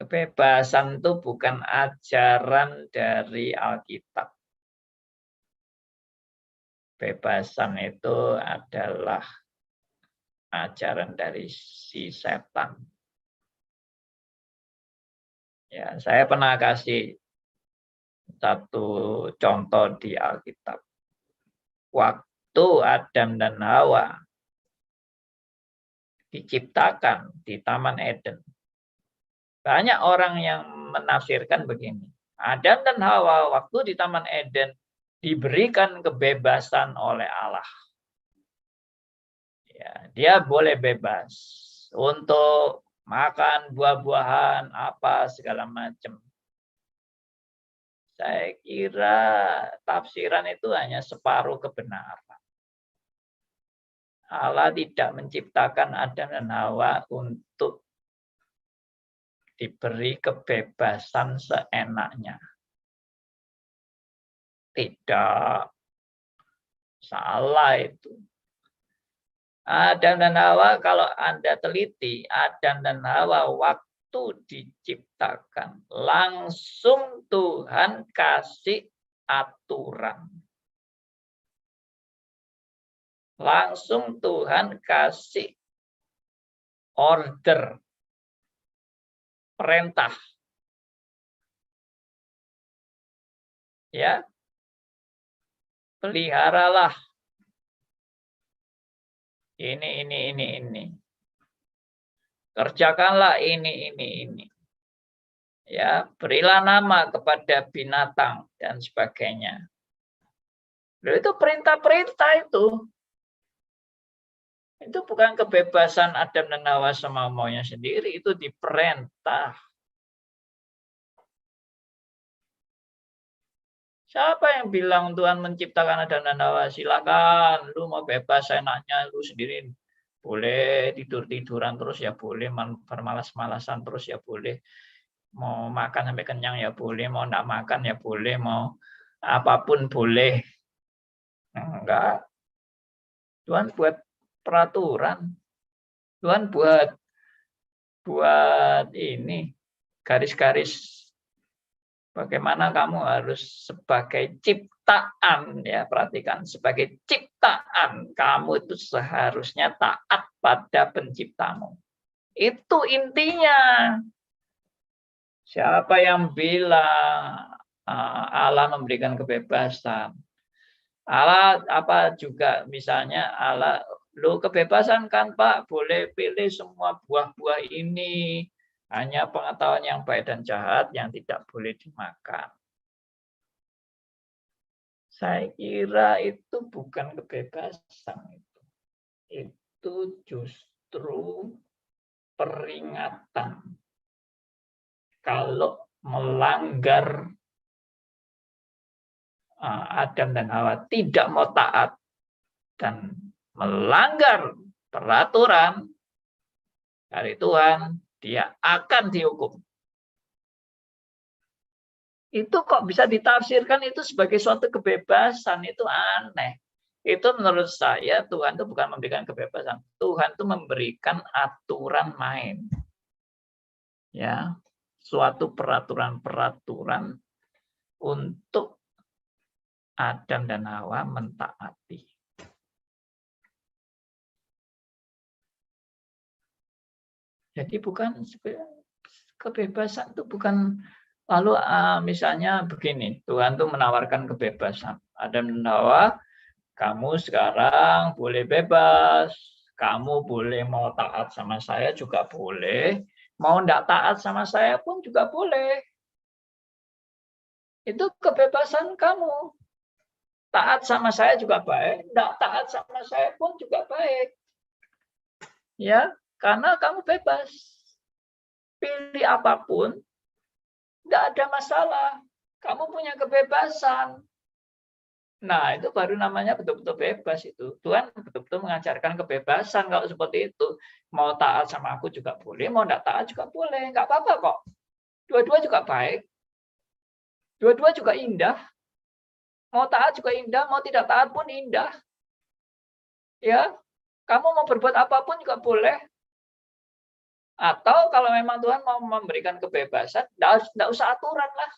kebebasan itu bukan ajaran dari Alkitab. Kebebasan itu adalah ajaran dari si setan. Ya, saya pernah kasih satu contoh di Alkitab. Waktu Adam dan Hawa diciptakan di Taman Eden. Banyak orang yang menafsirkan begini. Adam dan Hawa waktu di Taman Eden diberikan kebebasan oleh Allah. Ya, dia boleh bebas untuk makan buah-buahan, apa segala macam. Saya kira tafsiran itu hanya separuh kebenaran. Allah tidak menciptakan Adam dan Hawa untuk diberi kebebasan seenaknya. Tidak. Salah itu. Adam dan Hawa, kalau Anda teliti, Adam dan Hawa waktu diciptakan, langsung Tuhan kasih aturan. Langsung Tuhan kasih order, perintah. Ya, peliharalah ini. Kerjakanlah ini. Ya, berilah nama kepada binatang dan sebagainya. Loh, itu perintah-perintah itu. Itu bukan kebebasan Adam dan Hawa semau-maunya sendiri, itu diperintah. Siapa yang bilang Tuhan menciptakan Adam dan Hawa? Silakan, lu mau bebas enaknya, lu sendiri boleh tidur-tiduran terus ya boleh, bermalas-malasan terus ya boleh. Mau makan sampai kenyang ya boleh, mau enggak makan ya boleh, mau apapun boleh. Enggak. Tuhan buat peraturan. Tuhan buat ini garis-garis bagaimana kamu harus sebagai ciptaan, ya perhatikan, sebagai ciptaan kamu itu seharusnya taat pada penciptamu. Itu intinya. Siapa yang bilang Allah memberikan kebebasan? Allah apa juga misalnya Allah, lu kebebasan kan Pak, boleh pilih semua buah-buah ini, hanya pengetahuan yang baik dan jahat yang tidak boleh dimakan. Saya kira itu bukan kebebasan itu. Itu justru peringatan. Kalau melanggar Adam dan Hawa tidak mau taat dan melanggar peraturan dari Tuhan, dia akan dihukum. Itu kok bisa ditafsirkan itu sebagai suatu kebebasan, itu aneh. Itu menurut saya Tuhan itu bukan memberikan kebebasan, Tuhan itu memberikan aturan main. Ya, suatu peraturan-peraturan untuk Adam dan Hawa mentaati. Jadi bukan kebebasan itu bukan lalu misalnya begini, Tuhan tuh menawarkan kebebasan. Adam dan Hawa, kamu sekarang boleh bebas, kamu boleh mau taat sama saya juga boleh, mau enggak taat sama saya pun juga boleh. Itu kebebasan kamu. Taat sama saya juga baik, enggak taat sama saya pun juga baik. Ya, karena kamu bebas. Pilih apapun, enggak ada masalah. Kamu punya kebebasan. Nah, itu baru namanya betul-betul bebas itu. Tuhan betul-betul mengajarkan kebebasan kalau seperti itu. Mau taat sama aku juga boleh, mau enggak taat juga boleh. Enggak apa-apa kok. Dua-dua juga baik. Dua-dua juga indah. Mau taat juga indah, mau tidak taat pun indah. Ya, kamu mau berbuat apapun juga boleh. Atau kalau memang Tuhan mau memberikan kebebasan, enggak usah aturan lah.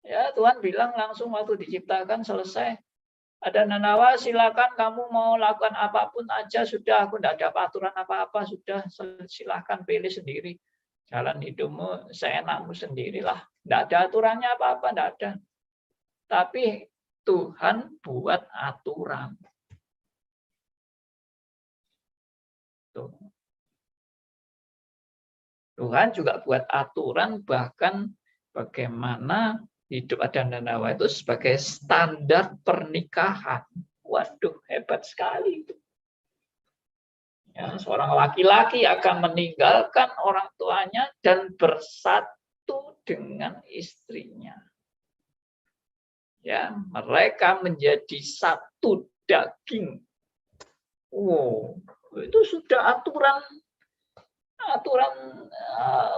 Ya, Tuhan bilang langsung waktu diciptakan selesai. Ada Nanawa, silakan kamu mau lakukan apapun aja, sudah, aku enggak ada aturan apa-apa, sudah, silakan pilih sendiri. Jalan hidupmu seenakmu sendirilah. Enggak ada aturannya apa-apa, enggak ada. Tapi Tuhan buat aturan. Tuhan juga buat aturan bahkan bagaimana hidup Adam dan Hawa itu sebagai standar pernikahan. Waduh, hebat sekali itu. Ya, seorang laki-laki akan meninggalkan orang tuanya dan bersatu dengan istrinya. Ya, mereka menjadi satu daging. Wow, itu sudah aturan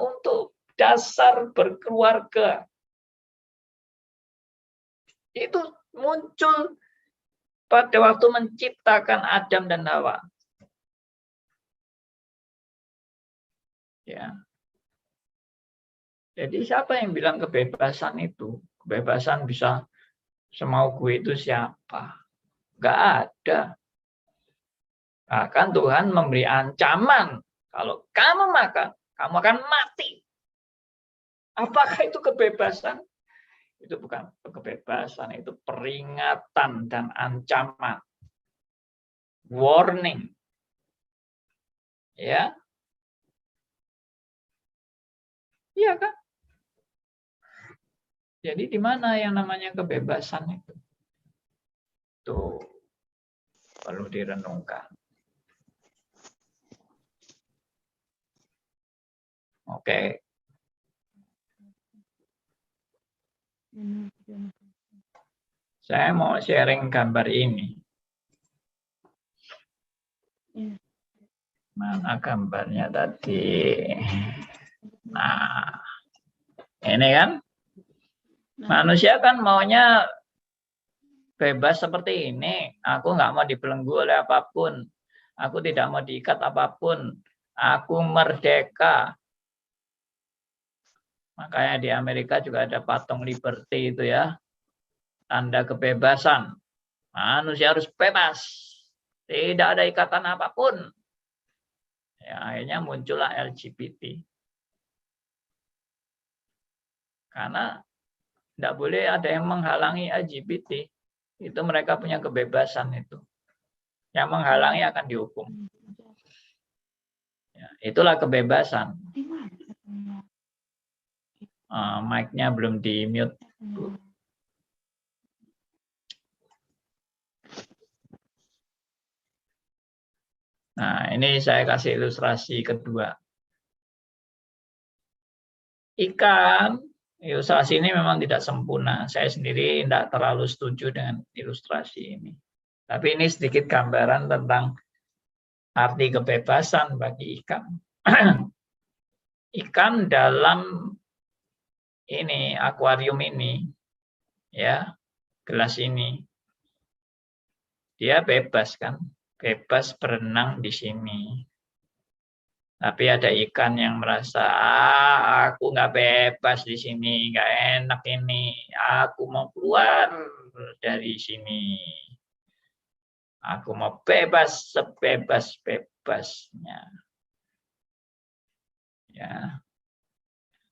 untuk dasar berkeluarga. Itu muncul pada waktu menciptakan Adam dan Hawa. Ya. Jadi siapa yang bilang kebebasan itu? Kebebasan bisa semau gue itu siapa? Enggak ada. Bahkan Tuhan memberi ancaman. Kalau kamu makan, kamu akan mati. Apakah itu kebebasan? Itu bukan kebebasan, itu peringatan dan ancaman. Warning. Ya. Iya kan? Jadi di mana yang namanya kebebasan itu? Tuh, perlu direnungkan. Oke. Saya mau sharing gambar ini. Mana gambarnya tadi? Nah, ini kan. Manusia kan maunya bebas seperti ini. Aku nggak mau dibelenggu oleh apapun. Aku tidak mau diikat apapun. Aku merdeka. Makanya di Amerika juga ada patung Liberty itu ya. Tanda kebebasan. Manusia harus bebas. Tidak ada ikatan apapun. Ya, akhirnya muncullah LGBT. Karena tidak boleh ada yang menghalangi LGBT. Itu mereka punya kebebasan itu. Yang menghalangi akan dihukum. Ya, itulah kebebasan. Mic-nya belum di-mute. Nah, ini saya kasih ilustrasi kedua. Ikan, ilustrasi ini memang tidak sempurna. Saya sendiri tidak terlalu setuju dengan ilustrasi ini. Tapi ini sedikit gambaran tentang arti kebebasan bagi ikan. Ikan dalam ini, akuarium ini, ya, gelas ini, dia bebas kan? Bebas berenang di sini. Tapi ada ikan yang merasa, aku nggak bebas di sini, nggak enak ini, aku mau keluar dari sini. Aku mau bebas sebebas-bebasnya. Ya.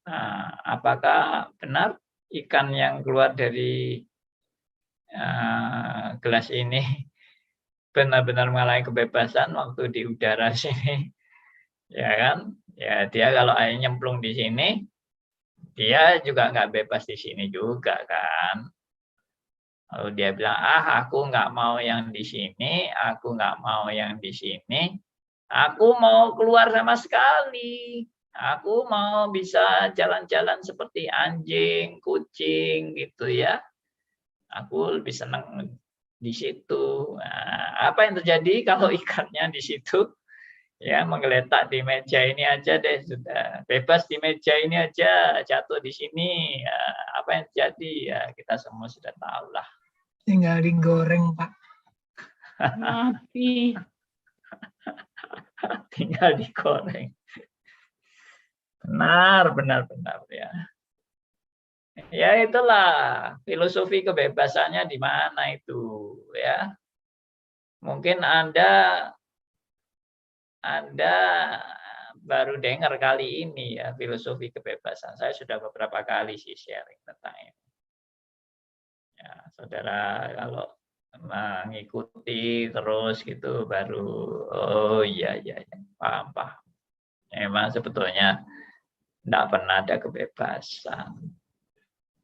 Nah, apakah benar ikan yang keluar dari gelas ini benar-benar mengalami kebebasan waktu di udara sini? Ya kan? Ya dia kalau airnya nyemplung di sini, dia juga nggak bebas di sini juga kan. Lalu dia bilang, aku nggak mau yang di sini, aku nggak mau yang di sini, aku mau keluar sama sekali. Aku mau bisa jalan-jalan seperti anjing, kucing gitu ya. Aku lebih senang di situ. Nah, apa yang terjadi kalau ikannya di situ? Ya, menggeletak di meja ini aja deh, sudah bebas di meja ini aja, jatuh di sini. Ya, apa yang terjadi? Ya, kita semua sudah tahu lah. Tinggal digoreng, Pak. Mati. Tinggal digoreng. Benar ya. Ya itulah filosofi kebebasannya di mana itu ya. Mungkin Anda baru dengar kali ini ya filosofi kebebasan. Saya sudah beberapa kali sih sharing tentang ini. Ya, saudara kalau mengikuti terus gitu baru oh iya paham. Memang sebetulnya tidak pernah ada kebebasan.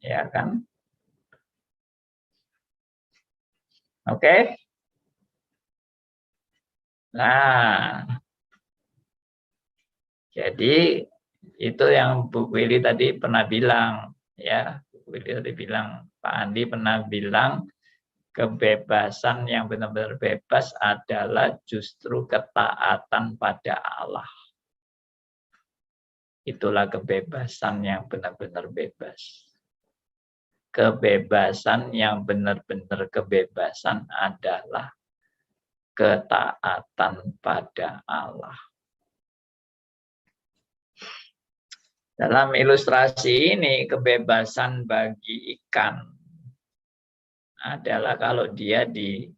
Ya kan? Oke. Nah, jadi itu yang Bu Willy tadi pernah bilang, ya. Bu Willy tadi bilang, Pak Andi pernah bilang kebebasan yang benar-benar bebas adalah justru ketaatan pada Allah. Itulah kebebasan yang benar-benar bebas. Kebebasan yang benar-benar kebebasan adalah ketaatan pada Allah. Dalam ilustrasi ini, kebebasan bagi ikan adalah kalau dia di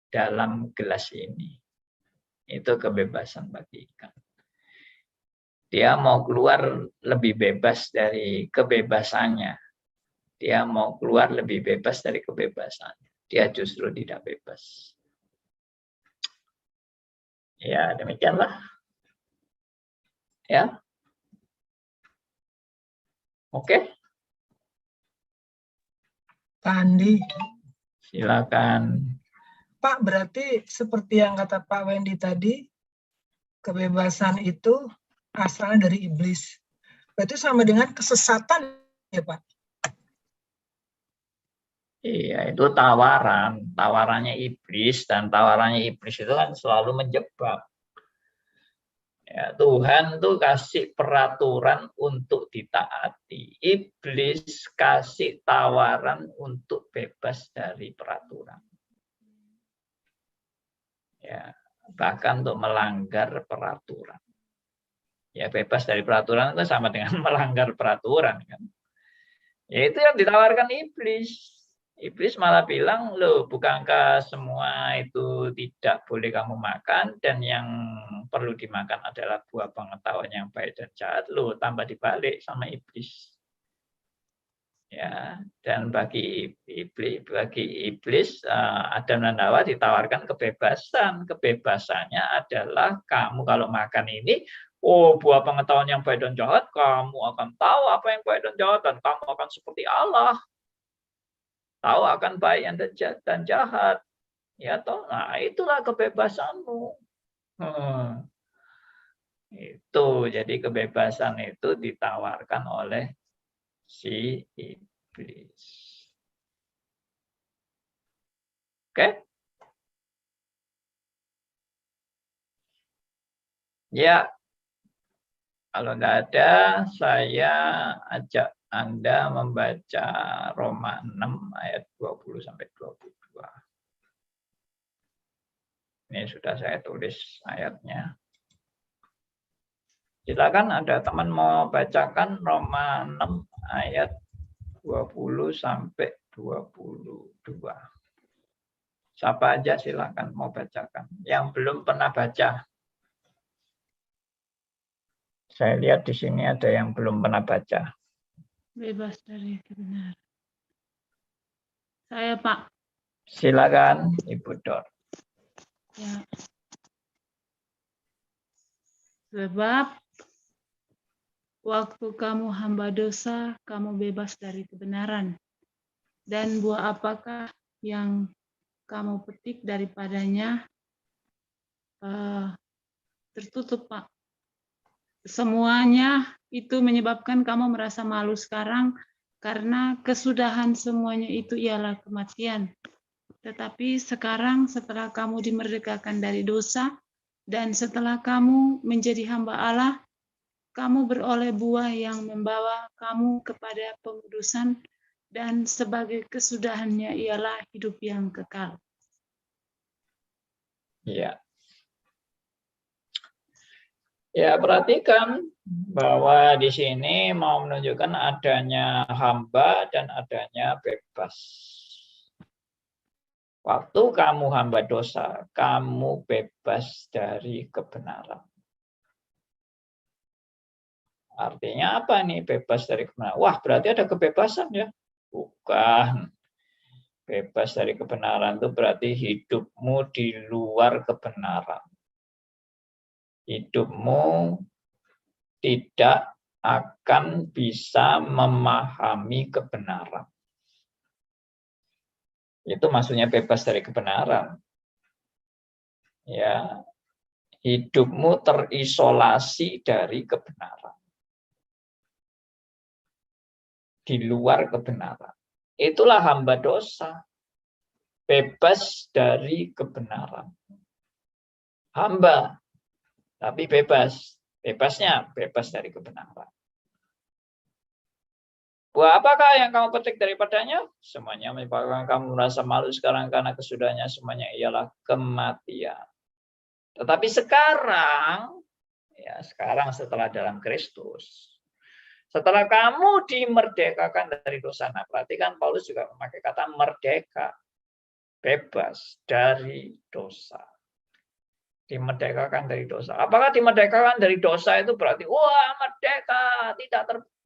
dalam gelas ini. Itu kebebasan bagi ikan. Dia mau keluar lebih bebas dari kebebasannya. Dia mau keluar lebih bebas dari kebebasannya. Dia justru tidak bebas. Ya, demikianlah. Ya. Oke, Pak Andi. silakan. Pak, berarti seperti yang kata Pak Wendy tadi, kebebasan itu asalnya dari iblis. Berarti sama dengan kesesatan ya Pak? Iya, itu tawarannya iblis, dan tawarannya iblis itu kan selalu menjebak. Ya, Tuhan tuh kasih peraturan untuk ditaati. Iblis kasih tawaran untuk bebas dari peraturan. Ya, bahkan untuk melanggar peraturan. Ya, bebas dari peraturan itu sama dengan melanggar peraturan kan. Ya, itu yang ditawarkan iblis. Iblis malah bilang, loh, bukankah semua itu tidak boleh kamu makan, dan yang perlu dimakan adalah buah pengetahuan yang baik dan jahat. Loh, tambah dibalik sama iblis. Ya, dan bagi iblis Adam dan Hawa ditawarkan kebebasan. Kebebasannya adalah kamu kalau makan ini, oh, buah pengetahuan yang baik dan jahat, kamu akan tahu apa yang baik dan jahat, dan kamu akan seperti Allah. Tahu akan baik dan jahat. Ya toh, nah itulah kebebasanmu. Itu, jadi kebebasan itu ditawarkan oleh si iblis. Oke? Ya, kalau nggak ada, saya ajak Anda membaca Roma 6 ayat 20 sampai 22. Ini sudah saya tulis ayatnya. Silakan, ada teman mau bacakan Roma 6 ayat 20 sampai 22. Siapa aja silakan mau bacakan. Yang belum pernah baca. Saya lihat di sini ada yang belum pernah baca. Bebas dari kebenaran. Saya, Pak. Silakan, Ibu Dor. Ya. Sebab waktu kamu hamba dosa, kamu bebas dari kebenaran. Dan buah apakah yang kamu petik daripadanya tertutup, Pak. Semuanya itu menyebabkan kamu merasa malu sekarang, karena kesudahan semuanya itu ialah kematian. Tetapi sekarang setelah kamu dimerdekakan dari dosa, dan setelah kamu menjadi hamba Allah, kamu beroleh buah yang membawa kamu kepada pengudusan, dan sebagai kesudahannya ialah hidup yang kekal. Ya. Ya, perhatikan bahwa di sini mau menunjukkan adanya hamba dan adanya bebas. Waktu kamu hamba dosa, kamu bebas dari kebenaran. Artinya apa nih bebas dari kebenaran? Wah, berarti ada kebebasan ya? Bukan. Bebas dari kebenaran itu berarti hidupmu di luar kebenaran. Hidupmu tidak akan bisa memahami kebenaran. Itu maksudnya bebas dari kebenaran. Ya, hidupmu terisolasi dari kebenaran. Di luar kebenaran. Itulah hamba dosa. Bebas dari kebenaran. Hamba, tapi bebas. Bebasnya bebas dari kebenaran. Buah apakah yang kamu petik daripadanya? Semuanya menyebabkan kamu merasa malu sekarang, karena kesudahannya semuanya ialah kematian. Tetapi sekarang, ya sekarang setelah dalam Kristus, setelah kamu dimerdekakan dari dosa. Nah, perhatikan Paulus juga memakai kata merdeka, bebas dari dosa. Dimerdekakan dari dosa. Apakah dimerdekakan dari dosa itu berarti wah merdeka,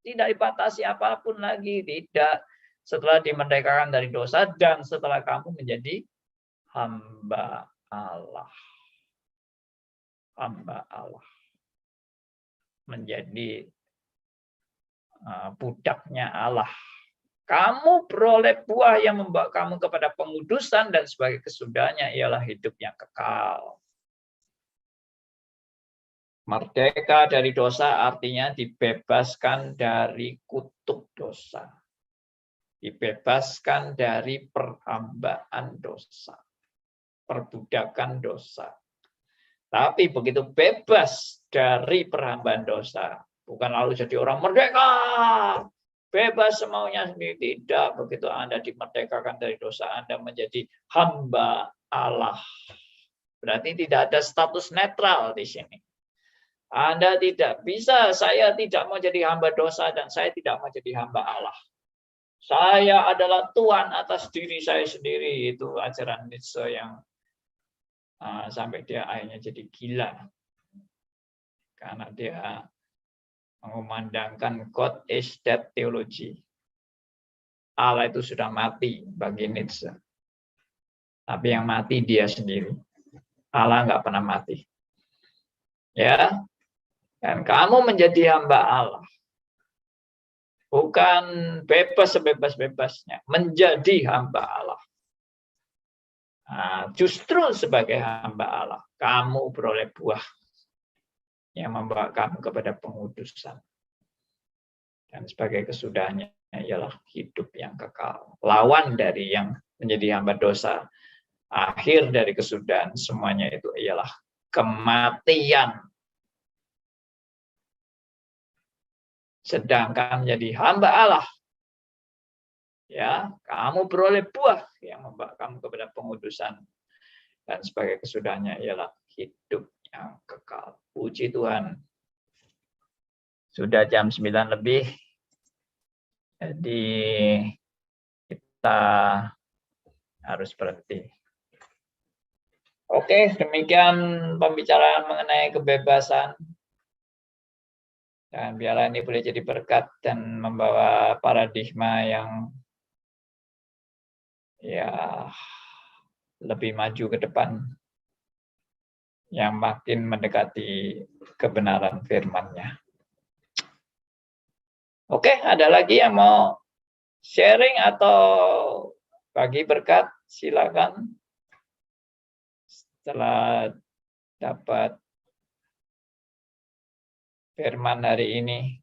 tidak dibatasi apapun lagi? Tidak. Setelah dimerdekakan dari dosa dan setelah kamu menjadi hamba Allah. Hamba Allah. Menjadi budaknya Allah. Kamu beroleh buah yang membawa kamu kepada pengudusan dan sebagai kesudahnya ialah hidup yang kekal. Merdeka dari dosa artinya dibebaskan dari kutuk dosa. Dibebaskan dari perhambaan dosa. Perbudakan dosa. Tapi begitu bebas dari perhambaan dosa, bukan lalu jadi orang merdeka, bebas semaunya sendiri. Tidak, begitu Anda dimerdekakan dari dosa, Anda menjadi hamba Allah. Berarti tidak ada status netral di sini. Anda tidak bisa, saya tidak mau jadi hamba dosa dan saya tidak mau jadi hamba Allah. Saya adalah Tuhan atas diri saya sendiri. Itu ajaran Nietzsche yang sampai dia akhirnya jadi gila. Karena dia mengumandangkan God is dead theology. Allah itu sudah mati bagi Nietzsche. Tapi yang mati dia sendiri. Allah nggak pernah mati. Ya, dan kamu menjadi hamba Allah. Bukan bebas sebebas-bebasnya. Menjadi hamba Allah. Nah, justru sebagai hamba Allah, kamu beroleh buah yang membawa kamu kepada pengudusan. Dan sebagai kesudahnya ialah hidup yang kekal. Lawan dari yang menjadi hamba dosa, akhir dari kesudahan semuanya itu ialah kematian. Sedangkan menjadi hamba Allah, ya, kamu beroleh buah yang membawa kamu kepada pengudusan. Dan sebagai kesudahnya ialah hidup yang kekal. Puji Tuhan. Sudah jam 9 lebih. Jadi kita harus berhenti. Oke, demikian pembicaraan mengenai kebebasan. Dan biarlah ini boleh jadi berkat dan membawa paradigma yang ya lebih maju ke depan, yang makin mendekati kebenaran firman-Nya. Oke, ada lagi yang mau sharing atau bagi berkat? Silakan. Setelah dapat firman hari ini,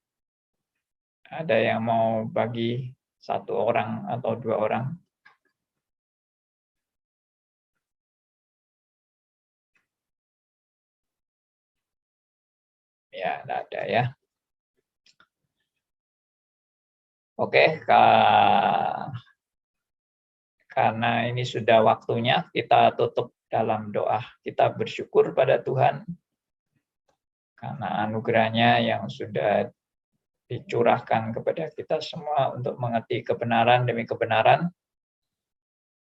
ada yang mau bagi satu orang atau dua orang? Ya, tidak ada ya. Oke, karena ini sudah waktunya, kita tutup dalam doa. Kita bersyukur pada Tuhan karena anugerahnya yang sudah dicurahkan kepada kita semua untuk mengerti kebenaran demi kebenaran.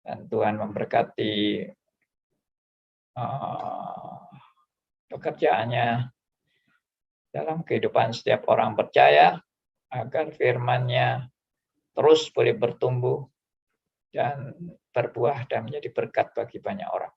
Dan Tuhan memberkati pekerjaannya dalam kehidupan setiap orang percaya, agar firman-Nya terus boleh bertumbuh dan berbuah dan menjadi berkat bagi banyak orang.